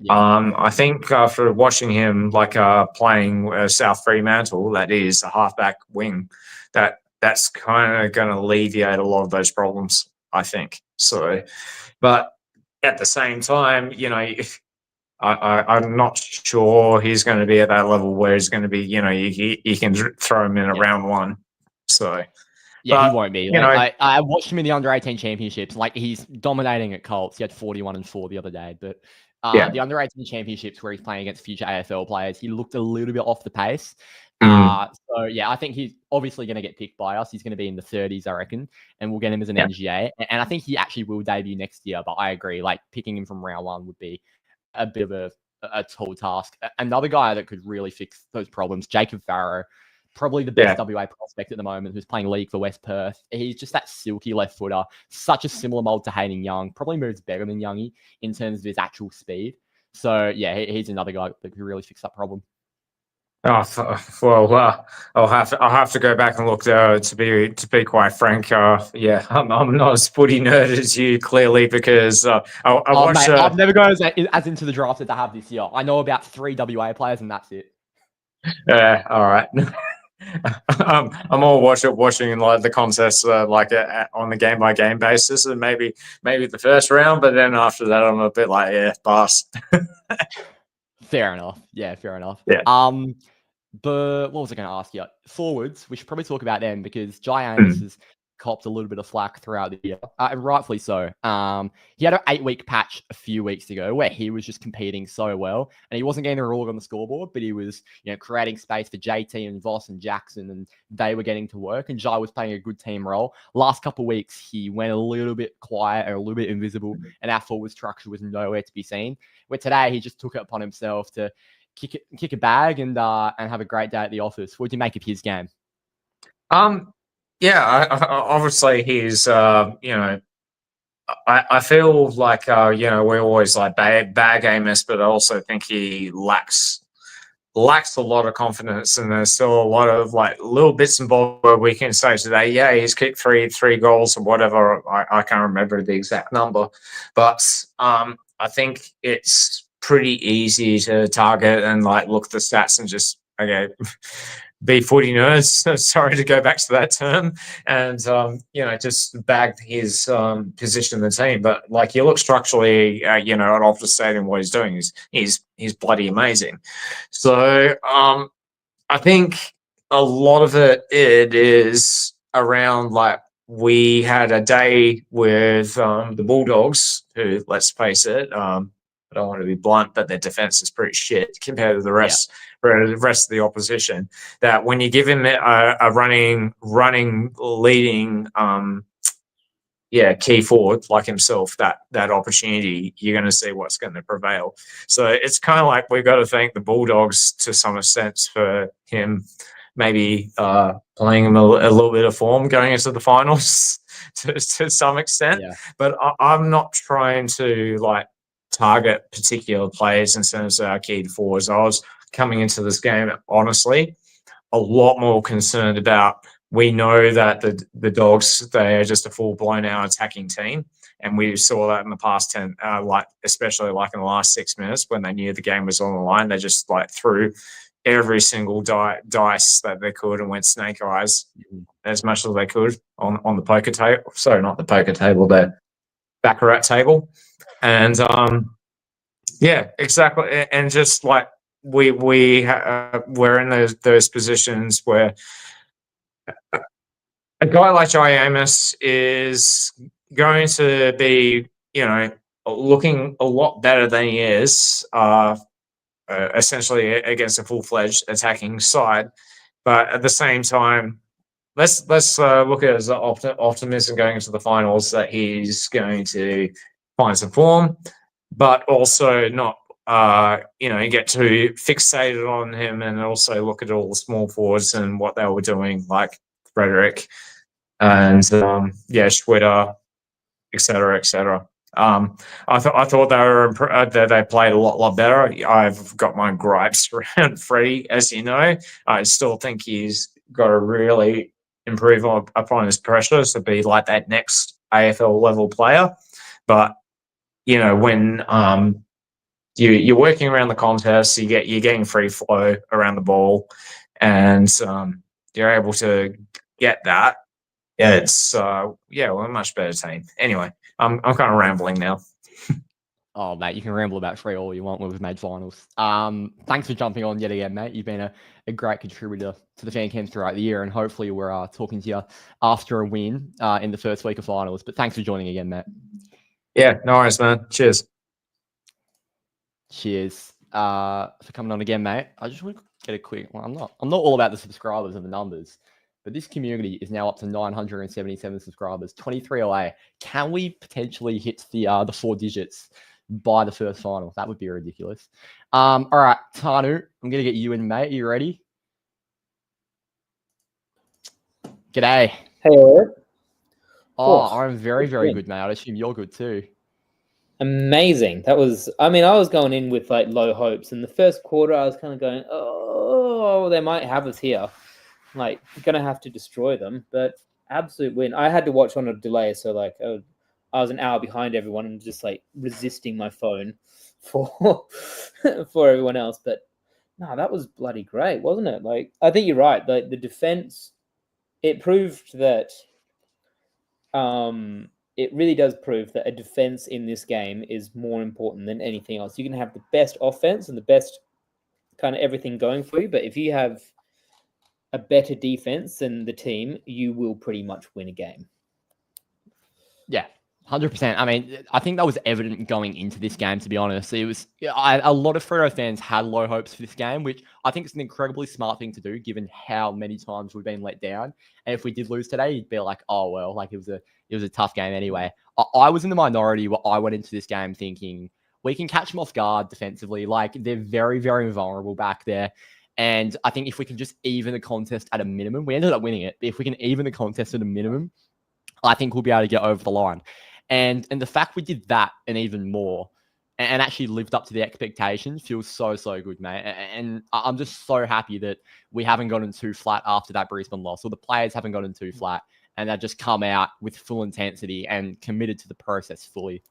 I think after watching him playing South Fremantle, that is a halfback wing, that's kind of going to alleviate a lot of those problems, I think. So, but at the same time, I'm not sure he's going to be at that level where he's going to be, you can throw him in a round one. So, he won't be. I watched him in the under-18 championships. He's dominating at Colts. He had 41-4 the other day. But the under-18 championships where he's playing against future AFL players, he looked a little bit off the pace. I think he's obviously going to get picked by us. He's going to be in the 30s, I reckon, and we'll get him as an NGA. And I think he actually will debut next year. But I agree, picking him from round one would be a bit of a tall task. Another guy that could really fix those problems, Jacob Farrow. Probably the best WA prospect at the moment, who's playing league for West Perth. He's just that silky left footer, such a similar mold to Hayden Young. Probably moves better than Youngie in terms of his actual speed. So he's another guy that could really fix that problem. I'll have to go back and look to be quite frank. I'm not as footy nerd as you, clearly, because I watched. I've never gone as into the draft as I have this year. I know about 3 WA players, and that's it. All right. I'm all watching the contests on the game by game basis, and maybe the first round, but then after that I'm a bit pass. Fair enough. Yeah, fair enough. Yeah. But what was I going to ask you? Forwards, we should probably talk about them because Jai Amos has copped a little bit of flack throughout the year, and rightfully so. He had an 8-week patch a few weeks ago where he was just competing so well, and he wasn't getting the reward on the scoreboard, but he was, creating space for JT and Voss and Jackson, and they were getting to work, and Jai was playing a good team role. Last couple of weeks, he went a little bit quiet or a little bit invisible, and our forward structure was nowhere to be seen. Where today, he just took it upon himself to kick a bag and have a great day at the office. What did you make of his game? Obviously he's, I feel like, we always bag Amos, but I also think he lacks a lot of confidence, and there's still a lot of little bits and bobs where we can say today, he's kicked three goals or whatever. I can't remember the exact number, but I think it's pretty easy to target and look at the stats and just, okay, be footy nerds. Sorry to go back to that term, and just bagged his position in the team. But like, you look structurally, at Optus Stadium, what he's doing is he's bloody amazing. So I think a lot of it is around, like, we had a day with the Bulldogs, who, let's face it, I don't want to be blunt, but their defense is pretty shit compared to the rest of the opposition. That when you give him a running, leading, key forward like himself, that opportunity, you're going to see what's going to prevail. So it's kind of like we've got to thank the Bulldogs to some extent for him maybe playing him a little bit of form going into the finals to some extent. Yeah. But I'm not trying to like target particular players in terms of our key forwards. I was coming into this game, honestly, a lot more concerned about, we know that the Dogs, they are just a full blown out attacking team. And we saw that in the past 10, especially like in the last 6 minutes when they knew the game was on the line, they just like threw every single dice that they could and went snake eyes as much as they could on the poker table. Sorry, not the poker table, the baccarat table. And yeah, exactly. And just like we're in those positions where a guy like Jai Amos is going to be, looking a lot better than he is, essentially against a full-fledged attacking side. But at the same time, let's look at it as optimism going into the finals, that he's going to find some form, but also not get too fixated on him, and also look at all the small forwards and what they were doing, like Frederick and Schwitter, etc., etc. I thought they were that they played a lot better. I've got my gripes around Freddie, as you know. I still think he's got to really improve upon his pressures to be like that next AFL level player. But when you're working around the contest, you're getting free flow around the ball, and you're able to get that. Yeah, it's we're a much better team. Anyway, I'm kind of rambling now. Oh, mate, you can ramble about Freo all you want when we've made finals. Thanks for jumping on yet again, mate. You've been a great contributor to the fan camps throughout the year, and hopefully we're talking to you after a win in the first week of finals. But thanks for joining again, mate. Yeah, no worries, man. Cheers. Cheers for coming on again, mate. I just want to get a quick. Well, I'm not all about the subscribers and the numbers, but this community is now up to 977 subscribers, 23 away. Can we potentially hit the 4 digits by the first final? That would be ridiculous. All right, Tanu, I'm gonna get you in, mate. Are you ready? G'day. Hey, Eric. Oh, I'm very, very good, mate. I assume you're good too. Amazing. I was going in with like low hopes. In the first quarter, I was kind of going, oh, they might have us here. Like, gonna have to destroy them. But absolute win. I had to watch on a delay, so like I was an hour behind everyone and just like resisting my phone for for everyone else. But no, that was bloody great, wasn't it? Like, I think you're right. Like, the defense, it proved that it really does prove that a defense in this game is more important than anything else. You can have the best offense and the best kind of everything going for you, but if you have a better defense than the team, you will pretty much win a game. Yeah, 100%. I mean, I think that was evident going into this game, to be honest. It was a lot of Freo fans had low hopes for this game, which I think is an incredibly smart thing to do, given how many times we've been let down. And if we did lose today, you'd be like, oh, well, like it was a tough game anyway. I was in the minority where I went into this game thinking we can catch them off guard defensively. Like, they're very, very vulnerable back there. And I think if we can just even the contest at a minimum, we ended up winning it. But if we can even the contest at a minimum, I think we'll be able to get over the line. And the fact we did that and even more and actually lived up to the expectations feels so, so good, mate. And I'm just so happy that we haven't gotten too flat after that Brisbane loss, or the players haven't gotten too flat, and they've just come out with full intensity and committed to the process fully.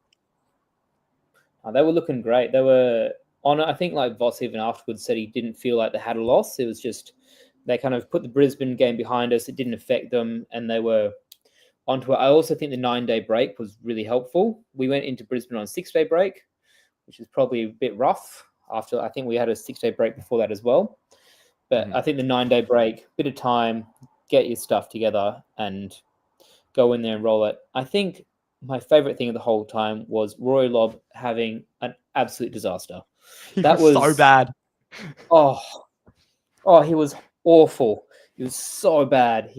They were looking great. They were on. I think like Voss even afterwards said he didn't feel like they had a loss. It was just They kind of put the Brisbane game behind us. It didn't affect them, and they were onto it. I also think the 9-day break was really helpful. We went into Brisbane on a 6-day break, which is probably a bit rough. After I think we had a 6-day break before that as well. But I think the 9-day break, bit of time, get your stuff together and go in there and roll it. I think my favourite thing of the whole time was Roy Lobb having an absolute disaster. That was so bad. Oh, he was awful. He was so bad.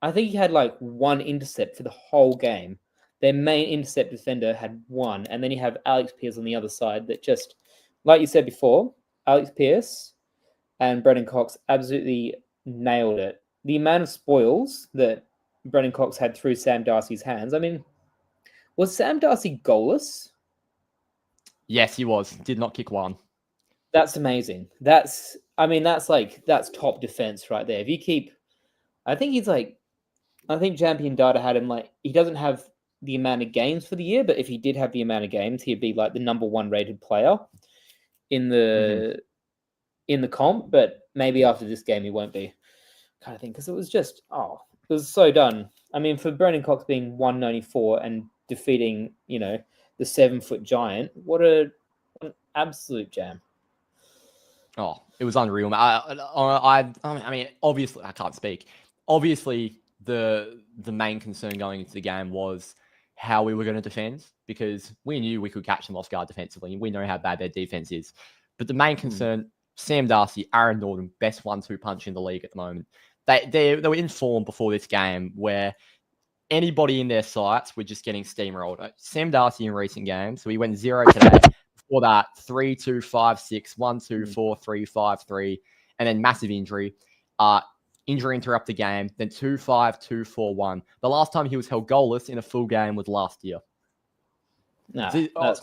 I think he had like one intercept for the whole game. Their main intercept defender had one, and then you have Alex Pearce on the other side that just, like you said before, Alex Pearce and Brendan Cox absolutely nailed it. The amount of spoils that Brendan Cox had through Sam Darcy's hands. I mean, was Sam Darcy goalless? Yes, he was. Did not kick one. That's amazing. That's top defense right there. If you keep, I think Champion Data had him like, he doesn't have the amount of games for the year, but if he did have the amount of games, he'd be like the number 1 rated player in the comp, but maybe after this game he won't be, kind of thing, because it was just, it was so done. I mean, for Brendan Cox being 194 and defeating, the 7-foot giant, what an absolute jam. Oh, it was unreal. I mean, obviously, I can't speak. Obviously, the main concern going into the game was how we were going to defend, because we knew we could catch them off guard defensively. We know how bad their defense is. But the main concern, Sam Darcy, Aaron Norton, best 1-2 punch in the league at the moment. They were in form before this game where anybody in their sights were just getting steamrolled. Sam Darcy in recent games, so he went 0 today. Before that, 3-2, 5-6, 1-2, 4-3, 5-3, and then massive injury. Injury interrupt the game, then 2-5, 2-4-1. The last time he was held goalless in a full game was last year.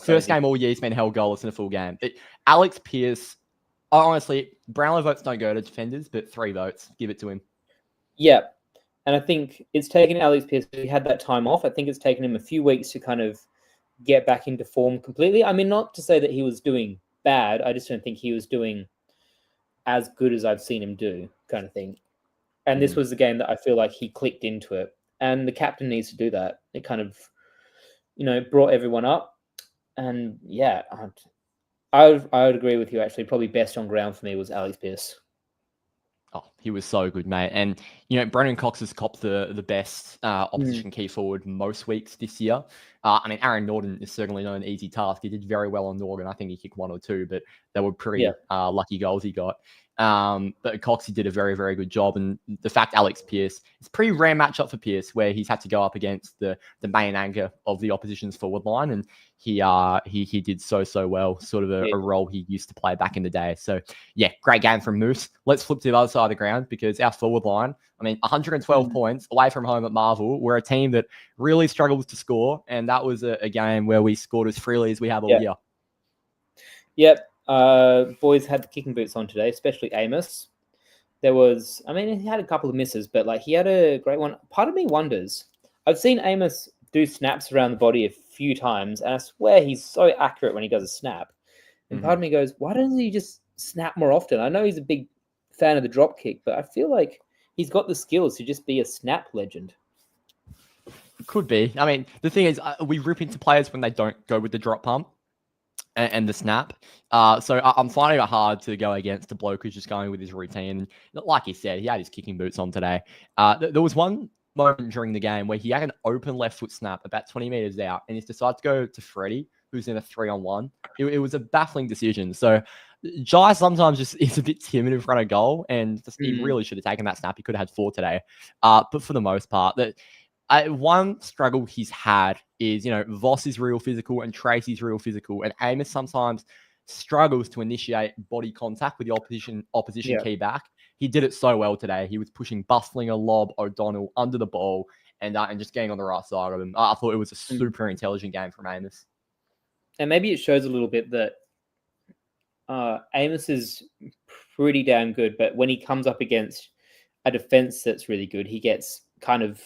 First game all year he's been held goalless in a full game. Alex Pearce, honestly, Brownlow votes don't go to defenders, but 3 votes. Give it to him. Yeah. And I think it's taken Alex Pearce, he had that time off. I think it's taken him a few weeks to kind of get back into form completely. I mean, not to say that he was doing bad. I just don't think he was doing as good as I've seen him do, kind of thing. And this was the game that I feel like he clicked into it. And the captain needs to do that. It kind of, brought everyone up. And yeah, I would agree with you, actually. Probably best on ground for me was Alex Pearce. Oh, he was so good, mate. And, Brendan Cox has copped the best opposition key forward most weeks this year. I mean, Aaron Norton is certainly not an easy task. He did very well on Norton. I think he kicked 1 or 2, but they were pretty lucky goals he got. But Cox, he did a very, very good job. And the fact Alex Pearce, it's a pretty rare matchup for Pearce where he's had to go up against the main anchor of the opposition's forward line. And he did so well, sort of a role he used to play back in the day. So yeah, great game from Moose. Let's flip to the other side of the ground, because our forward line, I mean, 112 points away from home at Marvel. We're a team that really struggles to score. And that was a game where we scored as freely as we have all year. Yep. Boys had the kicking boots on today, especially Amos. He had a couple of misses, but he had a great one. Part of me wonders, I've seen Amos do snaps around the body a few times, and I swear he's so accurate when he does a snap. And part of me goes, why doesn't he just snap more often? I know he's a big fan of the drop kick, but I feel like he's got the skills to just be a snap legend. Could be. I mean, the thing is, we rip into players when they don't go with the drop pump and the snap. So I'm finding it hard to go against a bloke who's just going with his routine. Like he said, he had his kicking boots on today. There was one moment during the game where he had an open left foot snap about 20 meters out, and he's decided to go to Freddie, who's in a 3-on-1. It was a baffling decision. So Jai sometimes just is a bit timid in front of goal, and he really should have taken that snap. He could have had 4 today. But for the most part, one struggle he's had is, Voss is real physical and Tracy's real physical, and Amos sometimes struggles to initiate body contact with the opposition key back. He did it so well today. He was pushing Bustlinger, Lobb, O'Donnell under the ball and just getting on the right side of him. I thought it was a super intelligent game from Amos. And maybe it shows a little bit that Amos is pretty damn good, but when he comes up against a defense that's really good, he gets kind of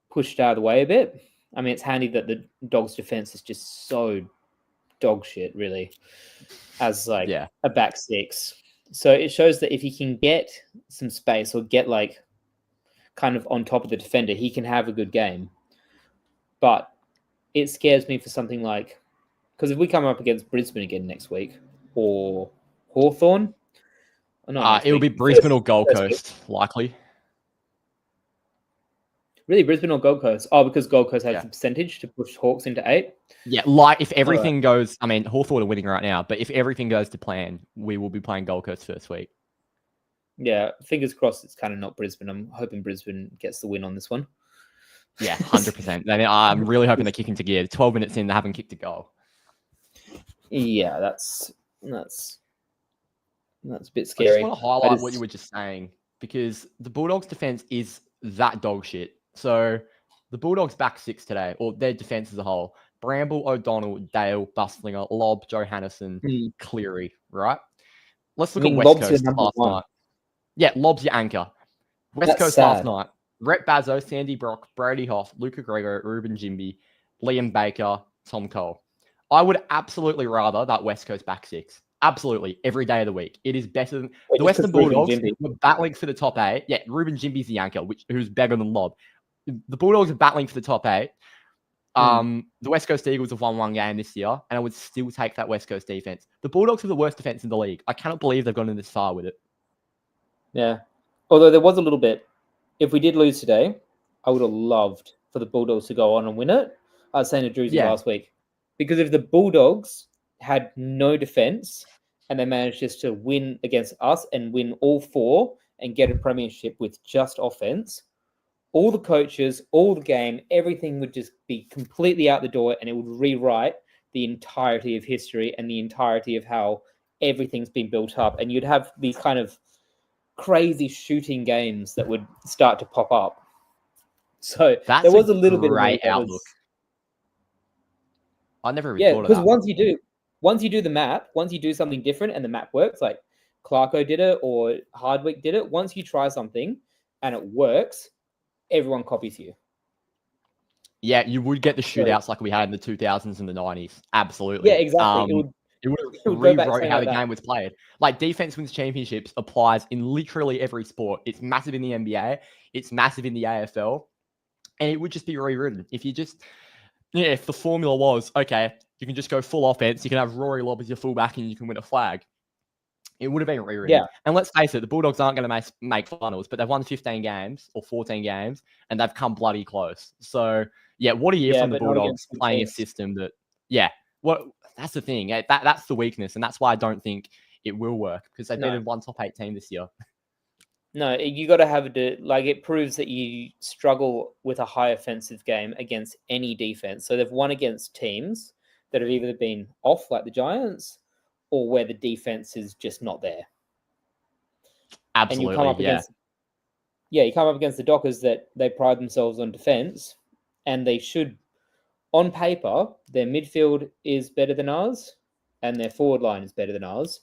pushed out of the way a bit. I mean, it's handy that the Dogs' defense is just so dog shit, really, as a back six. So it shows that if he can get some space or get like kind of on top of the defender, he can have a good game. But it scares me for something like, because if we come up against Brisbane again next week or Hawthorn, It'll be Brisbane or Gold Coast, likely. Really, Brisbane or Gold Coast? Oh, because Gold Coast has Yeah. the percentage to push Hawks into 8. Yeah, like if everything goes, I mean, Hawthorn are winning right now, but if everything goes to plan, we will be playing Gold Coast first week. Yeah, fingers crossed it's kind of not Brisbane. I'm hoping Brisbane gets the win on this one. Yeah, 100%. I'm really hoping they kick into gear. 12 minutes in, they haven't kicked a goal. Yeah, that's a bit I scary. just want to highlight what you were just saying, because the Bulldogs' defense is that dog shit. So the Bulldogs' back 6 today, or their defense as a whole: Bramble, O'Donnell, Dale, Bustlinger, Lobb, Johannison, Cleary, right? Let's look at West Lobb's Coast your number last one. night. Yeah, Lobb's your anchor. West That's Coast sad. last night: Rhett Bazzo, Sandy Brock, Brady Hoff, Luca Grego, Ruben Jimby, Liam Baker, Tom Cole. I would absolutely rather that West Coast back 6. Absolutely, every day of the week. It is better than the Western Bulldogs. Were battling for the top 8. Yeah, Ruben Jimby's the anchor, who's better than Lobb. The Bulldogs are battling for the top 8. The West Coast Eagles have won one game this year, and I would still take that West Coast defense. The Bulldogs are the worst defense in the league. I cannot believe they've gone in this far with it. Yeah. Although there was a little bit, if we did lose today, I would have loved for the Bulldogs to go on and win it. I was saying to Druzy last week, because if the Bulldogs had no defense and they managed just to win against us and win all 4 and get a premiership with just offense, all the coaches, all the game, everything would just be completely out the door, and it would rewrite the entirety of history and the entirety of how everything's been built up. And you'd have these kind of crazy shooting games that would start to pop up. So there was a little bit of great outlook. I never really thought of that. because once you do the map, once you do something different and the map works, like Clarko did it or Hardwick did it, once you try something and it works, everyone copies you. Yeah, you would get the shootouts like we had in the 2000s and the 90s. Absolutely. Yeah, exactly. It would rewrote how the game was played. Like, defense wins championships applies in literally every sport. It's massive in the NBA. It's massive in the AFL. And it would just be rewritten. If you just, if the formula was, okay, you can just go full offense, you can have Rory Lobb as your fullback and you can win a flag. It would have been rewritten. Yeah. And let's face it, the Bulldogs aren't going to make finals, but they've won 15 games or 14 games and they've come bloody close. So, yeah, what a year from the Bulldogs playing a system that, that's the thing. That's the weakness. And that's why I don't think it will work, because they've been one top 8 team this year. No, you got to have it proves that you struggle with a high offensive game against any defense. So they've won against teams that have either been off, like the Giants, or where the defense is just not there. Absolutely, and you come up against, you come up against the Dockers that they pride themselves on defense, and they should, on paper, their midfield is better than ours, and their forward line is better than ours.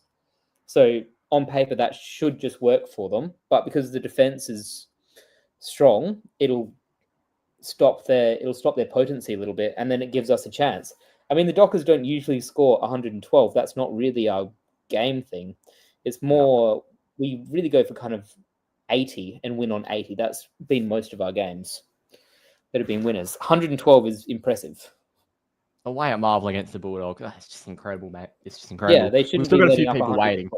So on paper, that should just work for them. But because the defense is strong, it'll stop their potency a little bit, and then it gives us a chance. I mean, the Dockers don't usually score 112. That's not really our game thing. It's more, we really go for kind of 80 and win on 80. That's been most of our games that have been winners. 112 is impressive. The way at Marvel against the Bulldogs, it's just incredible, mate. It's just incredible. Yeah, they shouldn't We've still be got a few letting up people waiting.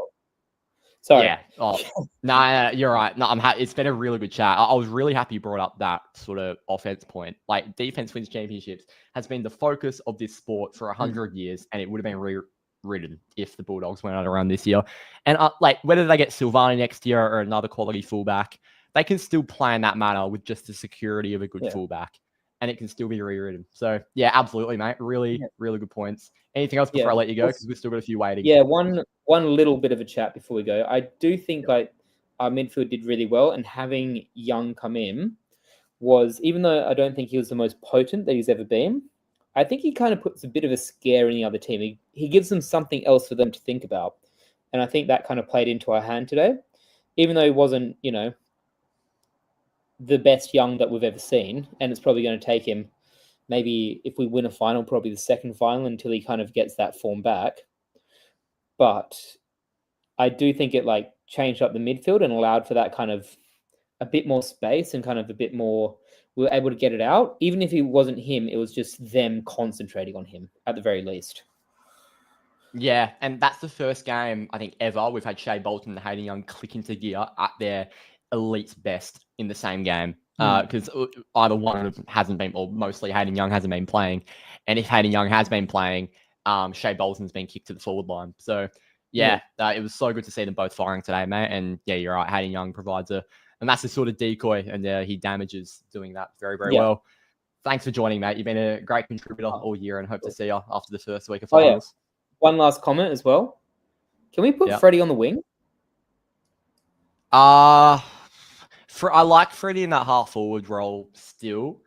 Sorry. Yeah. Oh, no, you're right. No, it's been a really good chat. I was really happy you brought up that sort of offense point. Like, defense wins championships has been the focus of this sport for 100 years, and it would have been rewritten if the Bulldogs went on a run this year. And whether they get Silvani next year or another quality fullback, they can still play in that manner with just the security of a good fullback, and it can still be rewritten. So, yeah, absolutely, mate. Really, really good points. Anything else before I let you go? Because we've still got a few waiting. Yeah, one little bit of a chat before we go. I do think our midfield did really well, and having Young come in was, even though I don't think he was the most potent that he's ever been, I think he kind of puts a bit of a scare in the other team. He gives them something else for them to think about. And I think that kind of played into our hand today. Even though he wasn't, the best Young that we've ever seen, and it's probably going to take him, maybe if we win a final, probably the second final, until he kind of gets that form back. But I do think it like changed up the midfield and allowed for that kind of a bit more space and kind of a bit more. We were able to get it out. Even if it wasn't him, it was just them concentrating on him at the very least. Yeah, and that's the first game I think ever we've had Shea Bolton and Hayden Young click into gear at their elite's best in the same game. Because either one of them hasn't been, or mostly Hayden Young hasn't been playing. And if Hayden Young has been playing, Shea Bolton's been kicked to the forward line. So, it was so good to see them both firing today, mate. And yeah, you're right. Hayden Young provides a massive sort of decoy, and he damages doing that very, very well. Thanks for joining, mate. You've been a great contributor all year, and hope to see you after the first week of finals. One last comment as well. Can we put Freddie on the wing? I like Freddie in that half forward role still.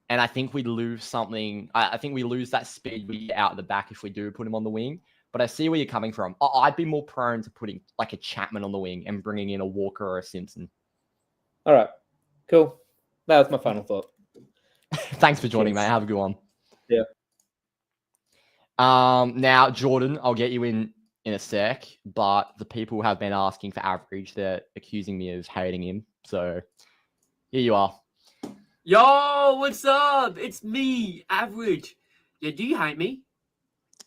And I think we lose something. I think we lose that speed we get out of the back if we do put him on the wing. But I see where you're coming from. I'd be more prone to putting like a Chapman on the wing and bringing in a Walker or a Simpson. All right. Cool. That was my final thought. Thanks for joining, mate. Have a good one. Yeah. Now, Jordan, I'll get you in a sec, but the people have been asking for average. They're accusing me of hating him. So here you are. Yo, what's up? It's me, Average. Yeah, do you hate me?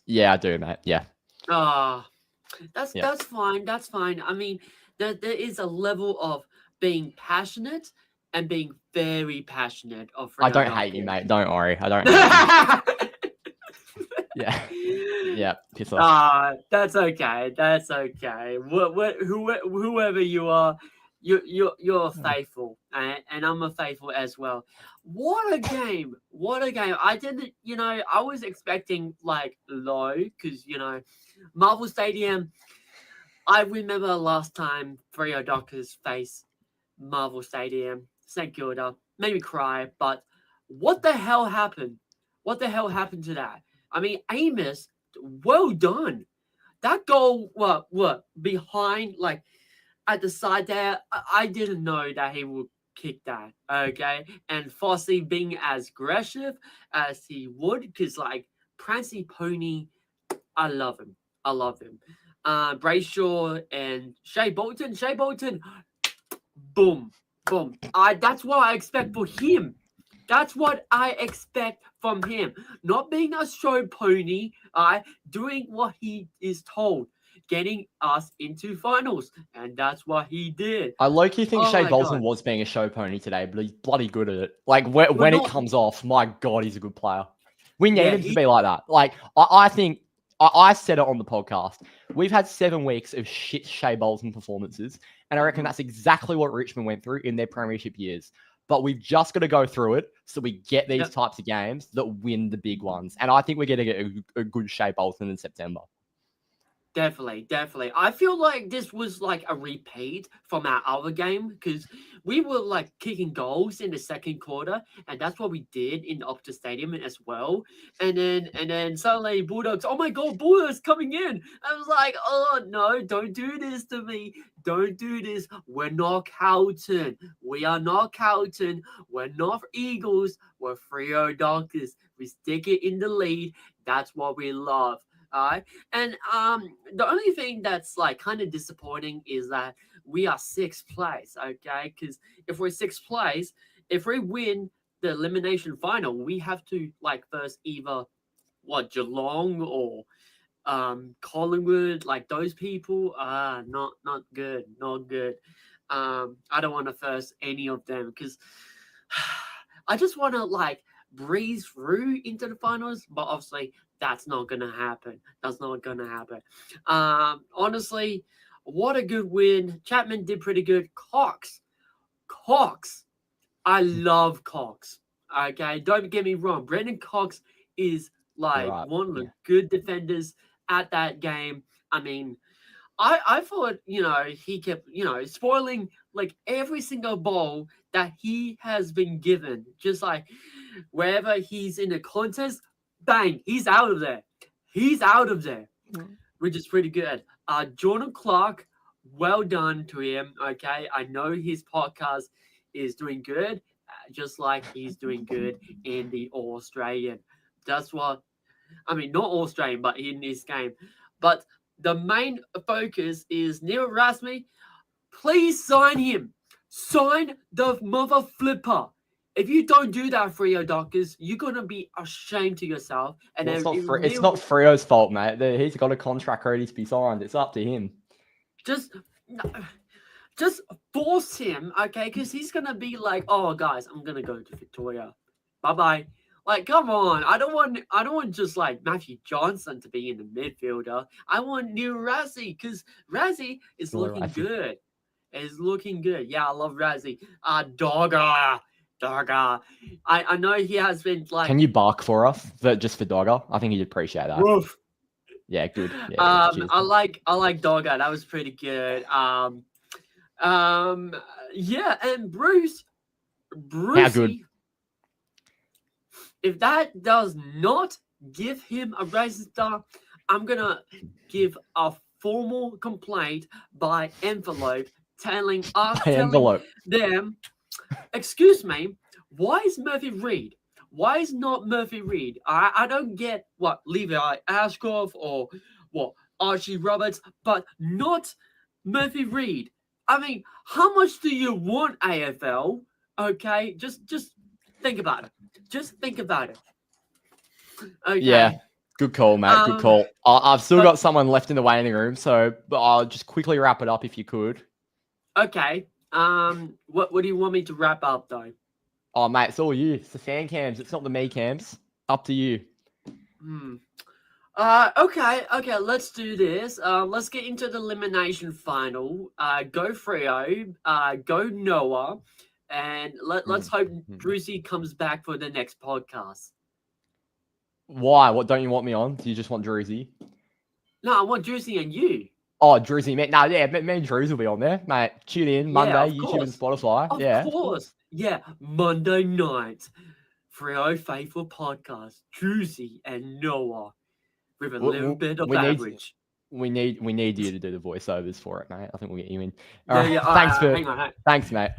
Yeah, I do, mate. Yeah. That's fine. That's fine. I mean, there is a level of being passionate and being very passionate of I don't hate you, mate. Don't worry. I don't hate you. Yeah. Piss off. That's okay. That's okay. Whoever you are, you're faithful, and I'm a faithful as well. What a game! What a game! I didn't, I was expecting like low because Marvel Stadium. I remember last time Freo Dockers faced Marvel Stadium, St Kilda, made me cry. But what the hell happened? What the hell happened to that? I mean, Amos, well done. That goal, what behind, like at the side there, I didn't know that he would kick that. Okay, and Fossey being as aggressive as he would, because like Prancy Pony, I love him. I love him. Brayshaw and Shea Bolton, boom. That's what I expect for him. That's what I expect from him. Not being a show pony, doing what he is told, getting us into finals, and that's what he did. I low-key think Shea Bolton was being a show pony today, but he's bloody good at it. Like when it comes off, my God, he's a good player. We need him to be like that. Like I think I said it on the podcast. We've had 7 weeks of shit Shea Bolton performances, and I reckon that's exactly what Richmond went through in their premiership years. But we've just got to go through it so we get these types of games that win the big ones. And I think we're going to get a good Shea Bolton in September. Definitely. I feel like this was like a repeat from our other game because we were like kicking goals in the second quarter, and that's what we did in the Optus Stadium as well. And then suddenly Bulldogs, oh my God, Bulldogs coming in. I was like, oh no, don't do this to me. Don't do this. We're not Carlton. We are not Carlton. We're not Eagles. We're Freo Dockers. We stick it in the lead. That's what we love. And the only thing that's like kind of disappointing is that we are 6th place, okay? Because if we're 6th place, if we win the elimination final, we have to like first either Geelong or Collingwood, like those people are not good. I don't want to first any of them because I just want to like breeze through into the finals, but obviously that's not gonna happen. Honestly, what a good win. Chapman did pretty good. Cox, I love Cox. Okay, don't get me wrong. Brendan Cox is like one of the good defenders at that game. I mean, I thought, he kept, spoiling like every single ball that he has been given. Just like wherever he's in a contest, bang, he's out of there. Which is pretty good. Jordan Clark, well done to him. Okay, I know his podcast is doing good, just like he's doing good in the All-Australian. That's what, I mean, not All-Australian, but in this game. But the main focus is Neil Rasmi. Please sign him. Sign the mother flipper. If you don't do that, Freo Dockers, you're gonna be ashamed to yourself. And Well, then it's not Freo's fault, mate. He's got a contract ready to be signed. It's up to him. just force him, okay? Because he's gonna be like, "Oh, guys, I'm gonna go to Victoria. Bye bye." Like, come on! I don't want just like Matthew Johnson to be in the midfielder. I want Neil Razzie because Razzie is looking good. Is looking good. Yeah, I love Razzie. Dogger. I know he has been like. Can you bark for us? Just for Dogger? I think he'd appreciate that. Woof. Yeah, good. Yeah, I like Dogger. That was pretty good. Yeah, and Brucey. How good? If that does not give him a Rising Star, I'm gonna give a formal complaint by envelope telling them, excuse me, why is Murphy Reed? Why is not Murphy Reed? I don't get what Levi Ashcroft or what Archie Roberts, but not Murphy Reed. I mean, how much do you want, AFL? Okay, just think about it. Just think about it. Okay. Yeah, good call, mate. Good call. I've still got someone left in the waiting room, so I'll just quickly wrap it up if you could. Okay. What do you want me to wrap up though? Oh, mate, it's all you. It's the fan cams. It's not the me cams. Up to you. Okay. Let's do this. Let's get into the elimination final. Go Freo. Go Noah. And let's hope Brucey comes back for the next podcast. Why? What don't you want me on? Do you just want Druzy? No, I want Druzy and you. Oh, Druzy, mate. No, yeah, me and Druzy will be on there, mate. Tune in Monday, YouTube and Spotify. Of course. Yeah, Monday night. Freo Faithful podcast. Druzy and Noah with a little bit of average. We need you to do the voiceovers for it, mate. I think we'll get you in. Thanks, mate.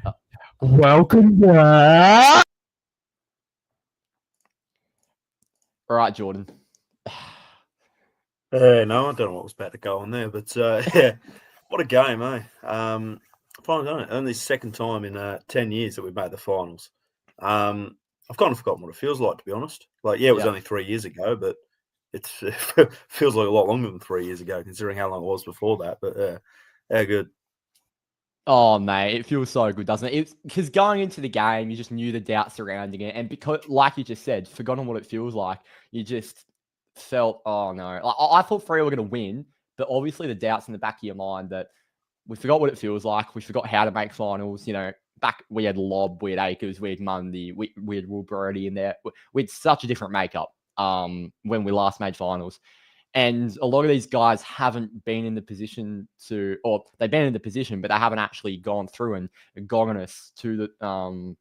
Welcome back. All right, Jordan. No, I don't know what was about to go on there, but yeah, what a game, eh? Finally done it. Only the second time in 10 years that we've made the finals. I've kind of forgotten what it feels like, to be honest. Like, yeah, it was only 3 years ago, but it feels like a lot longer than 3 years ago, considering how long it was before that. But yeah, good. Oh, mate, it feels so good, doesn't it? It's because going into the game, you just knew the doubt surrounding it, and because, like you just said, forgotten what it feels like. You just felt, oh no, I thought Freo were going to win, but obviously the doubts in the back of your mind that we forgot what it feels like. We forgot how to make finals. You know, back we had Lob, we had Akers, we had Mundy, we had Will Brody in there. We had such a different makeup when we last made finals. And a lot of these guys haven't been in the position to, or they've been in the position, but they haven't actually gone through and gotten us to the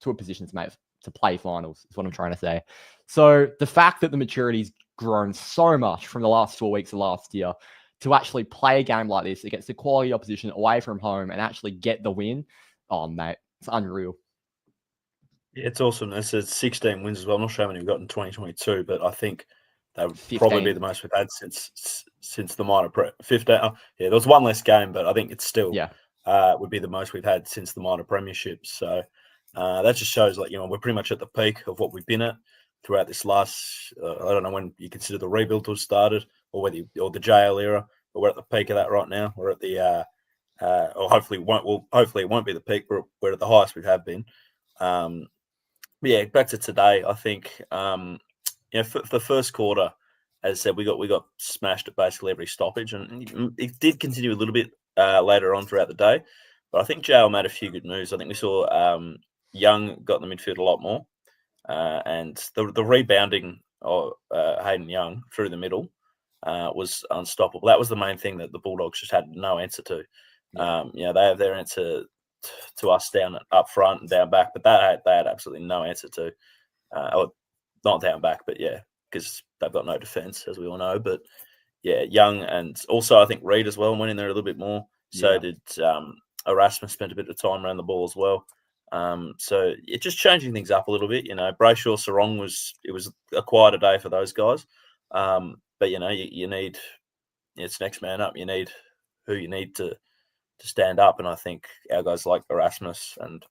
to a position to play finals. Is what I'm trying to say. So the fact that the maturity's grown so much from the last 4 weeks of last year to actually play a game like this against a quality opposition away from home and actually get the win, oh mate, it's unreal. Yeah, it's awesome. It's 16 wins as well. I'm not sure how many we've got in 2022, but I think that would 15. Probably be the most we've had since the minor prep. 15. Yeah, there was one less game, but I think it's still would be the most we've had since the minor premierships. So that just shows, like, we're pretty much at the peak of what we've been at throughout this last. I don't know when you consider the rebuild to have started, or the JL era, but we're at the peak of that right now. We're at the or hopefully it won't be the peak, but we're at the highest we have been. But yeah, back to today. I think for the first quarter, as I said, we got smashed at basically every stoppage, and it did continue a little bit later on throughout the day. But I think JL made a few good moves. I think we saw Young got in the midfield a lot more, and the rebounding of Hayden Young through the middle was unstoppable. That was the main thing that the Bulldogs just had no answer to. They have their answer to us down up front and down back, but they had absolutely no answer to. Or not down back, but yeah, because they've got no defence, as we all know. But yeah, Young, and also I think Reed as well went in there a little bit more. So did Erasmus, spent a bit of time around the ball as well. So it's just changing things up a little bit. Brayshaw, Sarong was a quieter day for those guys. But you need it's next man up. You need who you need to stand up, and I think our guys like Erasmus and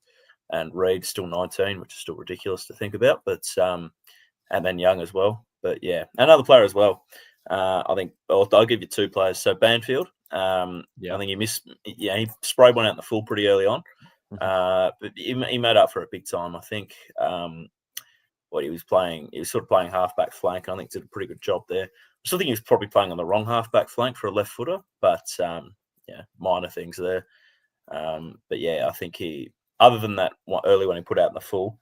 Reed, still 19, which is still ridiculous to think about, but and then Young as well. But yeah, another player as well. I think I'll give you two players. So Banfield, I think he sprayed one out in the full pretty early on, but he made up for it big time. I think what he was sort of playing halfback flank. I think did a pretty good job there. I still think he was probably playing on the wrong halfback flank for a left footer, but minor things there. But yeah, I think he, other than that early when he put out in the full,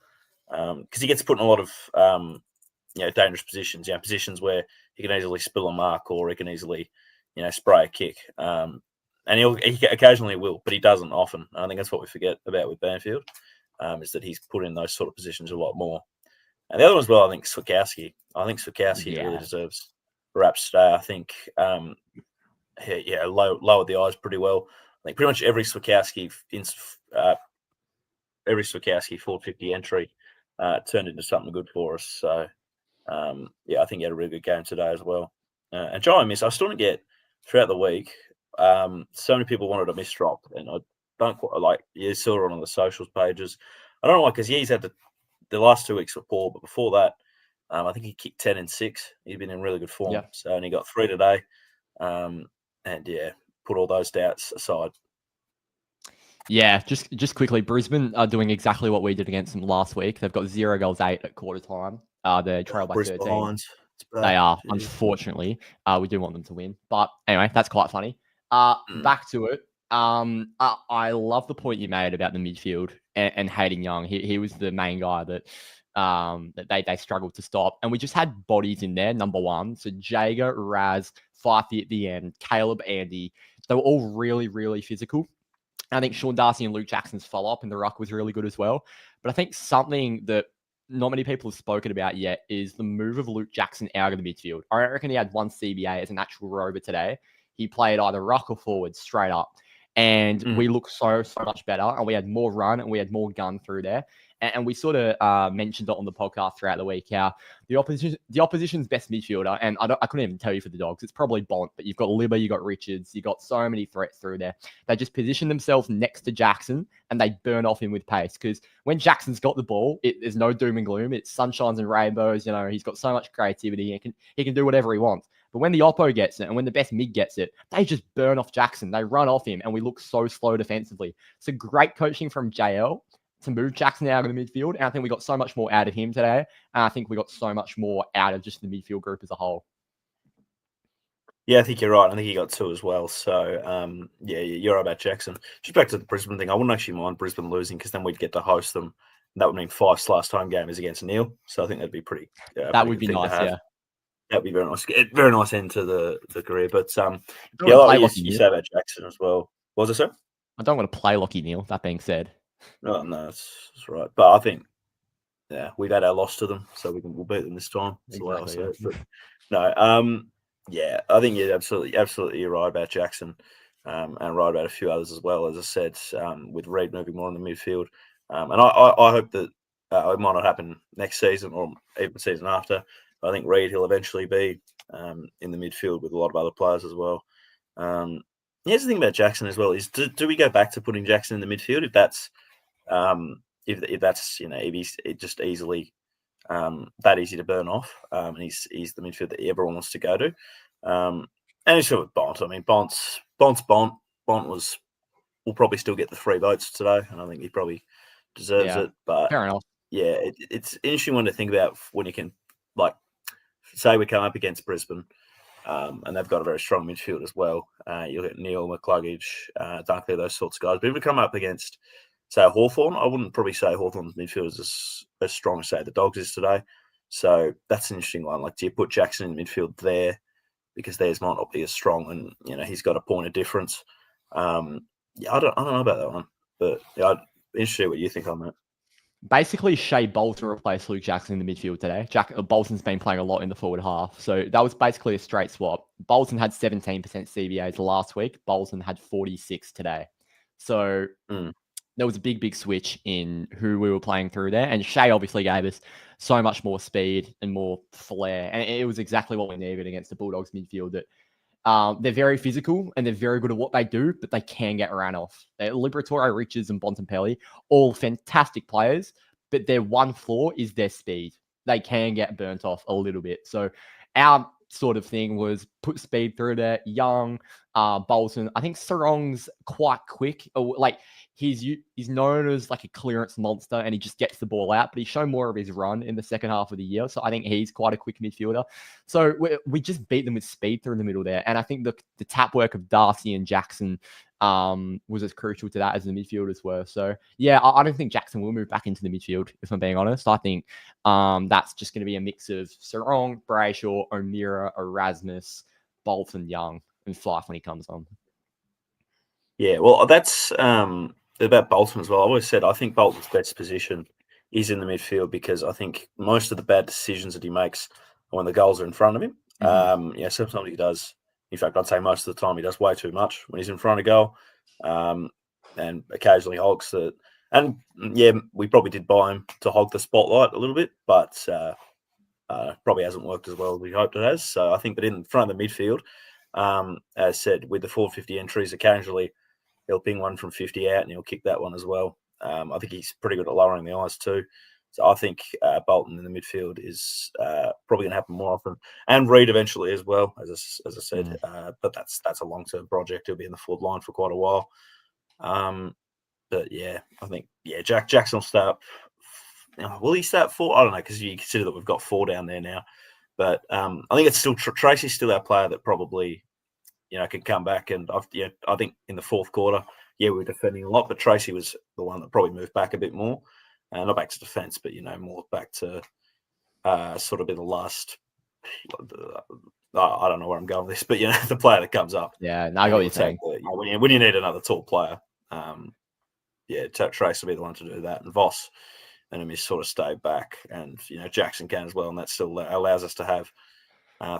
because he gets put in a lot of dangerous positions, positions where he can easily spill a mark or he can easily, spray a kick. And he occasionally will, but he doesn't often. And I think that's what we forget about with Banfield, is that he's put in those sort of positions a lot more. And the other one as well, I think Swikowski. I think Swikowski really deserves raps today. I think, lowered the eyes pretty well. I think pretty much every Swikowski 450 entry turned into something good for us. So, I think he had a really good game today as well. And Jai miss, I still didn't get throughout the week. So many people wanted a miss drop, and I don't quite like. You saw it on the socials pages. I don't know why, because he's had the last 2 weeks were poor, but before that, I think he kicked 10 and 6. He'd been in really good form. So, and he got 3 today. Put all those doubts aside. Yeah, just quickly, Brisbane are doing exactly what we did against them last week. They've got 0 goals 8 at quarter time. They're trailed by 13. They are, unfortunately. We do want them to win. But anyway, that's quite funny. Back to it. I love the point you made about the midfield and Hayden Young. He was the main guy that they struggled to stop. And we just had bodies in there, number one. So Jager, Raz, Fifey at the end, Caleb, Andy. They were all really, really physical. I think Sean Darcy and Luke Jackson's follow-up in the ruck was really good as well. But I think something that not many people have spoken about yet is the move of Luke Jackson out of the midfield. I reckon he had one CBA as an actual rover today. He played either ruck or forward straight up. And we looked so much better. And we had more run and we had more gun through there. And we sort of mentioned it on the podcast throughout the week how the opposition's best midfielder, and I couldn't even tell you for the Dogs, it's probably Bont, but you've got Libba, you've got Richards, you've got so many threats through there. They just position themselves next to Jackson and they burn off him with pace, because when Jackson's got the ball, there's no doom and gloom. It's sunshines and rainbows. He's got so much creativity. He can do whatever he wants. But when the oppo gets it and when the best mid gets it, they just burn off Jackson. They run off him and we look so slow defensively. So great coaching from JL to move Jackson out of the midfield. And I think we got so much more out of him today. And I think we got so much more out of just the midfield group as a whole. Yeah, I think you're right. I think he got 2 as well. So, you're right about Jackson. Just back to the Brisbane thing, I wouldn't actually mind Brisbane losing, because then we'd get to host them. And that would mean Fife's last home game is against Neil. So I think that'd be pretty. That would be nice, yeah. That'd be very nice. Very nice end to the career. But you say about Jackson as well. What was it, sir? I don't want to play Lockie Neal, that being said. No, that's right. But I think, we've had our loss to them, so we'll beat them this time. Exactly, I think you're absolutely you're right about Jackson, and right about a few others as well. As I said, with Reed moving more in the midfield, and I hope that it might not happen next season or even the season after. I think Reed will eventually be in the midfield with a lot of other players as well. Here's the thing about Jackson as well: is do we go back to putting Jackson in the midfield if that's if he's just easily that easy to burn off, and he's the midfield that everyone wants to go to, and it's sort of Bont. I mean, Bont's Bont will probably still get the 3 votes today, and I think he probably deserves it. But fair enough. Yeah, it's an interesting one to think about when you can, like, say we come up against Brisbane, and they've got a very strong midfield as well. You'll get Neil, McCluggage, Dunkley, those sorts of guys. But if we come up against, say, Hawthorn, I wouldn't probably say Hawthorn's midfield is as strong as, say, the Dogs is today. So that's an interesting one. Like, do you put Jackson in the midfield there because theirs might not be as strong, and he's got a point of difference? I don't know about that one, but I'd be interested in what you think on that. Basically, Shea Bolton replaced Luke Jackson in the midfield today. Bolton's been playing a lot in the forward half. So that was basically a straight swap. Bolton had 17% CBAs last week. Bolton had 46 today. So there was a big switch in who we were playing through there. And Shea obviously gave us so much more speed and more flair. And it was exactly what we needed against the Bulldogs midfield that They're very physical and they're very good at what they do, but they can get ran off. Liberatore, Richards, and Bontempelli, all fantastic players, but their one flaw is their speed. They can get burnt off a little bit. So our sort of thing was put speed through there. Young, Bolton. I think Sarong's quite quick. Like he's known as like a clearance monster, and he just gets the ball out. But he's shown more of his run in the second half of the year, so I think he's quite a quick midfielder. So we just beat them with speed through the middle there, and I think the tap work of Darcy and Jackson was as crucial to that as the midfielders were. So yeah, I don't think Jackson will move back into the midfield, if I'm being honest. I think that's just going to be a mix of Sarong, Brayshaw, O'Meara, Erasmus, Bolton, Young, and Fife when he comes on. Yeah, well, that's about Bolton as well. I always said I think Bolton's best position is in the midfield because I think most of the bad decisions that he makes are when the goals are in front of him. Yeah, sometimes he does. In fact, I'd say most of the time he does way too much when he's in front of goal, and occasionally hogs it. And yeah, we probably did buy him to hog the spotlight a little bit, but probably hasn't worked as well as we hoped it has. So I think, but in front of the midfield, as said, with the 450 entries, occasionally he'll ping one from 50 out and he'll kick that one as well. I think he's pretty good at lowering the eyes too. So I think Bolton in the midfield is probably going to happen more often, and Reid eventually as well, as I said. But that's a long-term project. He'll be in the forward line for quite a while. But yeah, I think Jackson will start. Will he start 4? I don't know, because you consider that we've got 4 down there now. But I think it's still Tracy's still our player that probably can come back. And I think in the fourth quarter, we were defending a lot, but Tracy was the one that probably moved back a bit more. Not back to defence, but more back to sort of be the last. I don't know where I'm going with this, but the player that comes up. Yeah, now I got what you're saying. When you need another tall player, Trace will be the one to do that, and Voss and him sort of stay back, and Jackson can as well, and that still allows us to have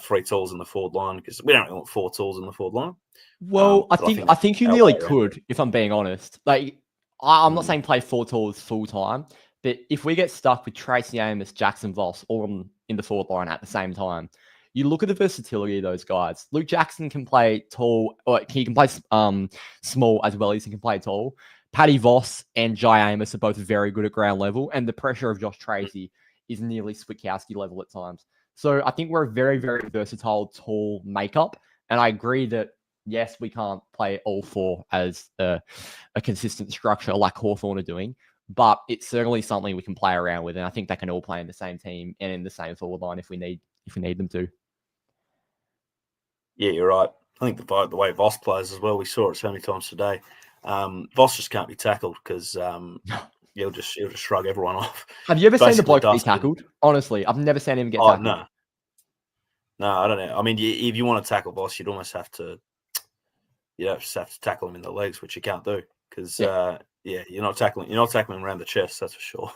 3 tools in the forward line because we don't really want 4 tools in the forward line. Well, I think you nearly could, if I'm being honest. Like, I'm not saying play 4 tools full time, but if we get stuck with Tracy Amos, Jackson Voss, all in the forward line at the same time, you look at the versatility of those guys. Luke Jackson can play tall, or he can play small as well as he can play tall. Paddy Voss and Jai Amos are both very good at ground level, and the pressure of Josh Tracy is nearly Switkowski level at times. So I think we're a very, very versatile, tall makeup, and I agree that yes, we can't play all 4 as a consistent structure like Hawthorn are doing, but it's certainly something we can play around with, and I think they can all play in the same team and in the same forward line if we need them to. Yeah, you're right. I think the way Voss plays as well, we saw it so many times today. Voss just can't be tackled because he'll just shrug everyone off. Have you ever seen the bloke be tackled? Honestly, I've never seen him get tackled. No, I don't know. I mean, if you want to tackle Voss, you'd almost have to. You just have to tackle him in the legs, which you can't do because you're not tackling him around the chest, that's for sure.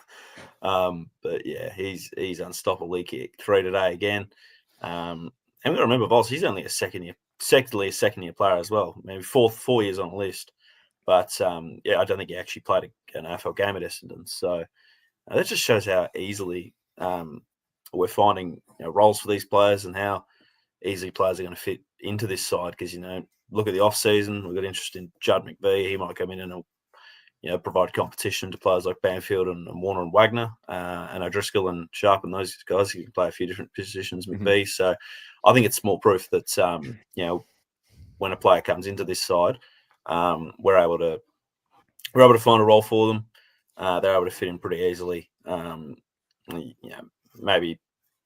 But yeah, he's unstoppable. He kicked 3 today again. And we've got to remember, Voss, he's only a second year player as well. Maybe 4 years on the list. But I don't think he actually played an AFL game at Essendon. So that just shows how easily we're finding roles for these players and how easily players are going to fit into this side. Because look at the off season, we've got interest in Judd McVie. He might come in and provide competition to players like Banfield and Warner and Wagner and O'Driscoll and Sharp and those guys. He can play a few different positions, McVie. So I think it's more proof that when a player comes into this side, we're able to find a role for them. They're able to fit in pretty easily. Maybe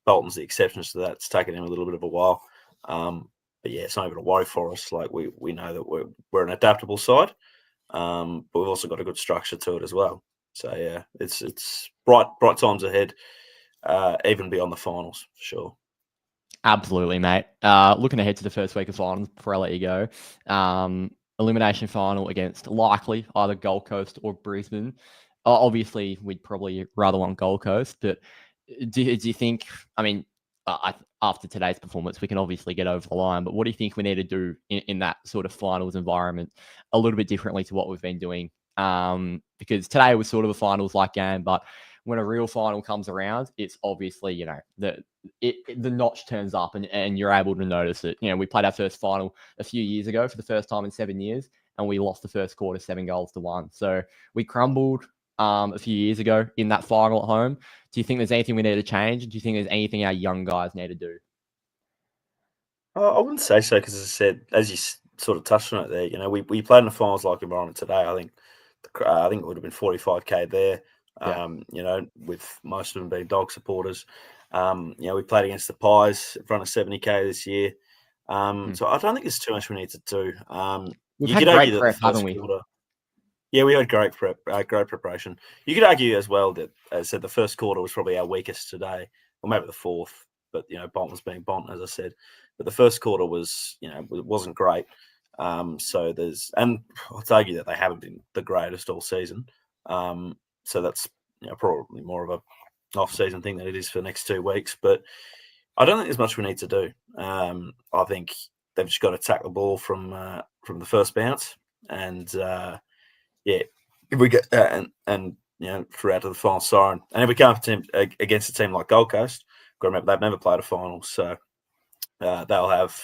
Bolton's the exceptions to that. It's taken him a little bit of a while. But yeah, it's not even a worry for us. Like we know that we're an adaptable side, but we've also got a good structure to it as well. So yeah, it's bright times ahead, even beyond the finals for sure. Absolutely, mate. Looking ahead to the first week of finals before I let you go. Elimination final against likely either Gold Coast or Brisbane. Obviously, we'd probably rather want Gold Coast, but do you think? I mean, after today's performance, we can obviously get over the line. But what do you think we need to do in that sort of finals environment a little bit differently to what we've been doing? Because today was sort of a finals-like game, but when a real final comes around, it's obviously, the notch turns up and you're able to notice it. We played our first final a few years ago for the first time in 7 years, and we lost the first quarter 7-1. So we crumbled a few years ago in that final at home. Do you think there's anything we need to change? Do you think there's anything our young guys need to do? I wouldn't say so, because as I said, as you sort of touched on it there, we played in a finals-like environment today. I think it would have been 45k there. With most of them being Dog supporters. We played against the Pies in front of 70k this year. So I don't think there's too much we need to do. We've had great prep, haven't we? Yeah, we had great preparation. You could argue as well that, as I said, the first quarter was probably our weakest today, or maybe the fourth. But Bont was being Bont, as I said. But the first quarter was, it wasn't great. So and I'd argue that they haven't been the greatest all season. So that's probably more of a off-season thing than it is for the next 2 weeks. But I don't think there's much we need to do. I think they've just got to attack the ball from the first bounce, and if we get and throughout to the final siren, and if we come up against a team like Gold Coast, got to remember they've never played a final, so they'll have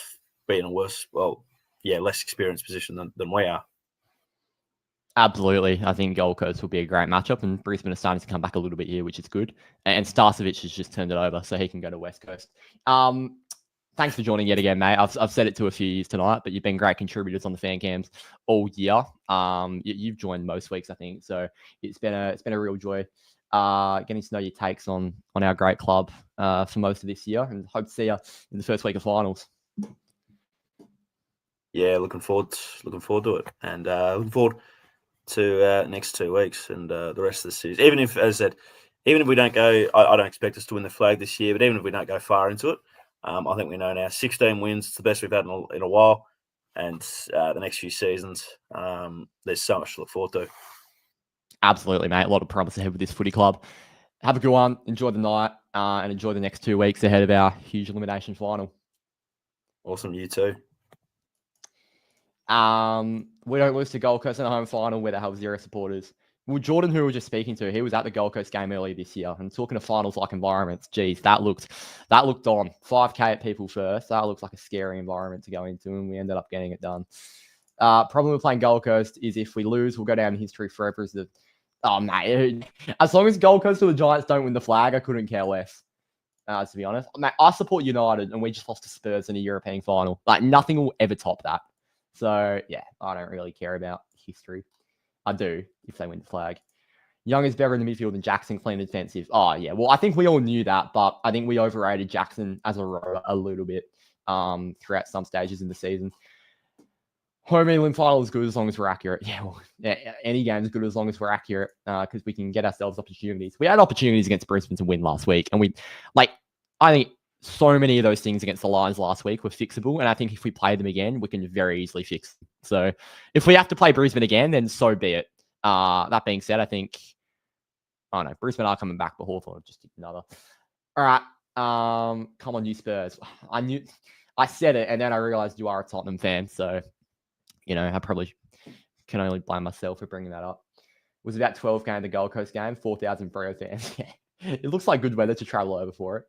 been a less experienced position than we are. Absolutely. I think Gold Coast will be a great matchup, and Brisbane are starting to come back a little bit here, which is good. And Starcevic has just turned it over, so he can go to West Coast. Thanks for joining yet again, mate. I've said it to a few years tonight, but you've been great contributors on the fan cams all year. You've joined most weeks, I think, so it's been a real joy getting to know your takes on our great club for most of this year, and hope to see you in the first week of finals. Yeah, looking forward to it, and looking forward to next 2 weeks and the rest of the series. Even if, as I said, even if we don't go, I don't expect us to win the flag this year, but even if we don't go far into it, I think we know now 16 wins, it's the best we've had in a while, and the next few seasons, there's so much to look forward to. Absolutely, mate. A lot of promise ahead with this footy club. Have a good one. Enjoy the night and enjoy the next 2 weeks ahead of our huge elimination final. Awesome, you too. We don't lose to Gold Coast in the home final where they have 0 supporters. Well, Jordan, who we were just speaking to, he was at the Gold Coast game earlier this year, and talking to finals-like environments, geez, that looked on. 5k at people first. That looks like a scary environment to go into, and we ended up getting it done. Problem with playing Gold Coast is if we lose, we'll go down in history forever as mate. As long as Gold Coast or the Giants don't win the flag, I couldn't care less. To be honest, mate, I support United, and we just lost to Spurs in a European final. Like, nothing will ever top that. So, yeah, I don't really care about history. I do, if they win the flag. Young is better in the midfield than Jackson, clean and defensive. Oh, yeah. Well, I think we all knew that, but I think we overrated Jackson as a rower a little bit throughout some stages in the season. Home England final is good as long as we're accurate. Yeah, well, any game is good as long as we're accurate because we can get ourselves opportunities. We had opportunities against Brisbane to win last week, and I think so many of those things against the Lions last week were fixable, and I think if we play them again, we can very easily fix them. So if we have to play Brisbane again, then so be it. That being said, I think, Brisbane are coming back, but Hawthorn just did another. All right, come on, you Spurs. I said it, and then I realized you are a Tottenham fan, so I probably can only blame myself for bringing that up. It was about 12k in the Gold Coast game, 4,000 Freo fans. It looks like good weather to travel over for it.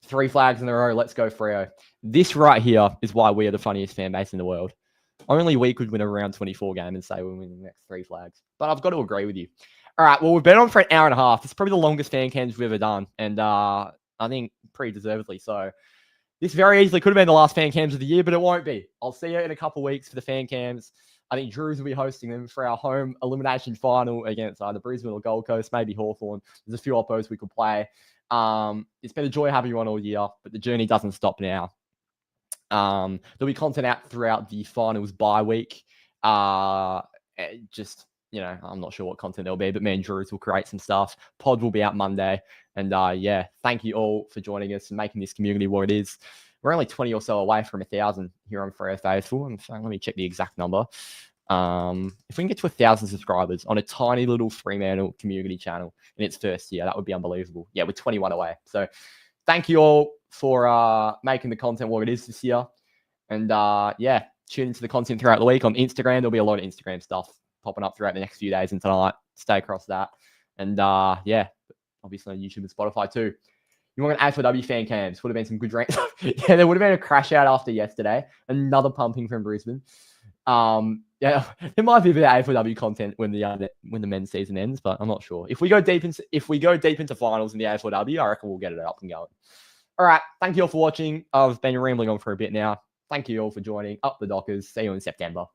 3 flags in a row. Let's go, Freo. This right here is why we are the funniest fan base in the world. Only we could win a round 24 game and say we'll win the next 3 flags. But I've got to agree with you. All right. Well, we've been on for an hour and a half. It's probably the longest fan cams we've ever done. And I think pretty deservedly so. This very easily could have been the last fan cams of the year, but it won't be. I'll see you in a couple of weeks for the fan cams. I think Drews will be hosting them for our home elimination final against either Brisbane or Gold Coast, maybe Hawthorn. There's a few oppos we could play. It's been a joy having you on all year, but the journey doesn't stop now. There'll be content out throughout the finals bye week. I'm not sure what content there'll be, but me and Drews will create some stuff. Pod will be out Monday. And thank you all for joining us and making this community what it is. We're only 20 or so away from 1,000 here on Freo Faithful. And let me check the exact number. If we can get to 1,000 subscribers on a tiny little Fremantle community channel in its first year, that would be unbelievable. Yeah, we're 21 away. So thank you all for making the content what it is this year. And tune into the content throughout the week on Instagram. There'll be a lot of Instagram stuff popping up throughout the next few days and tonight. Stay across that. And obviously on YouTube and Spotify too. You want an AFLW fan cams? Would have been some good drinks. Yeah, there would have been a crash out after yesterday. Another pumping from Brisbane. Yeah, it might be a bit of AFLW content when the men's season ends, but I'm not sure. If we go deep into finals in the AFLW, I reckon we'll get it up and going. All right, thank you all for watching. I've been rambling on for a bit now. Thank you all for joining. Up the Dockers. See you in September.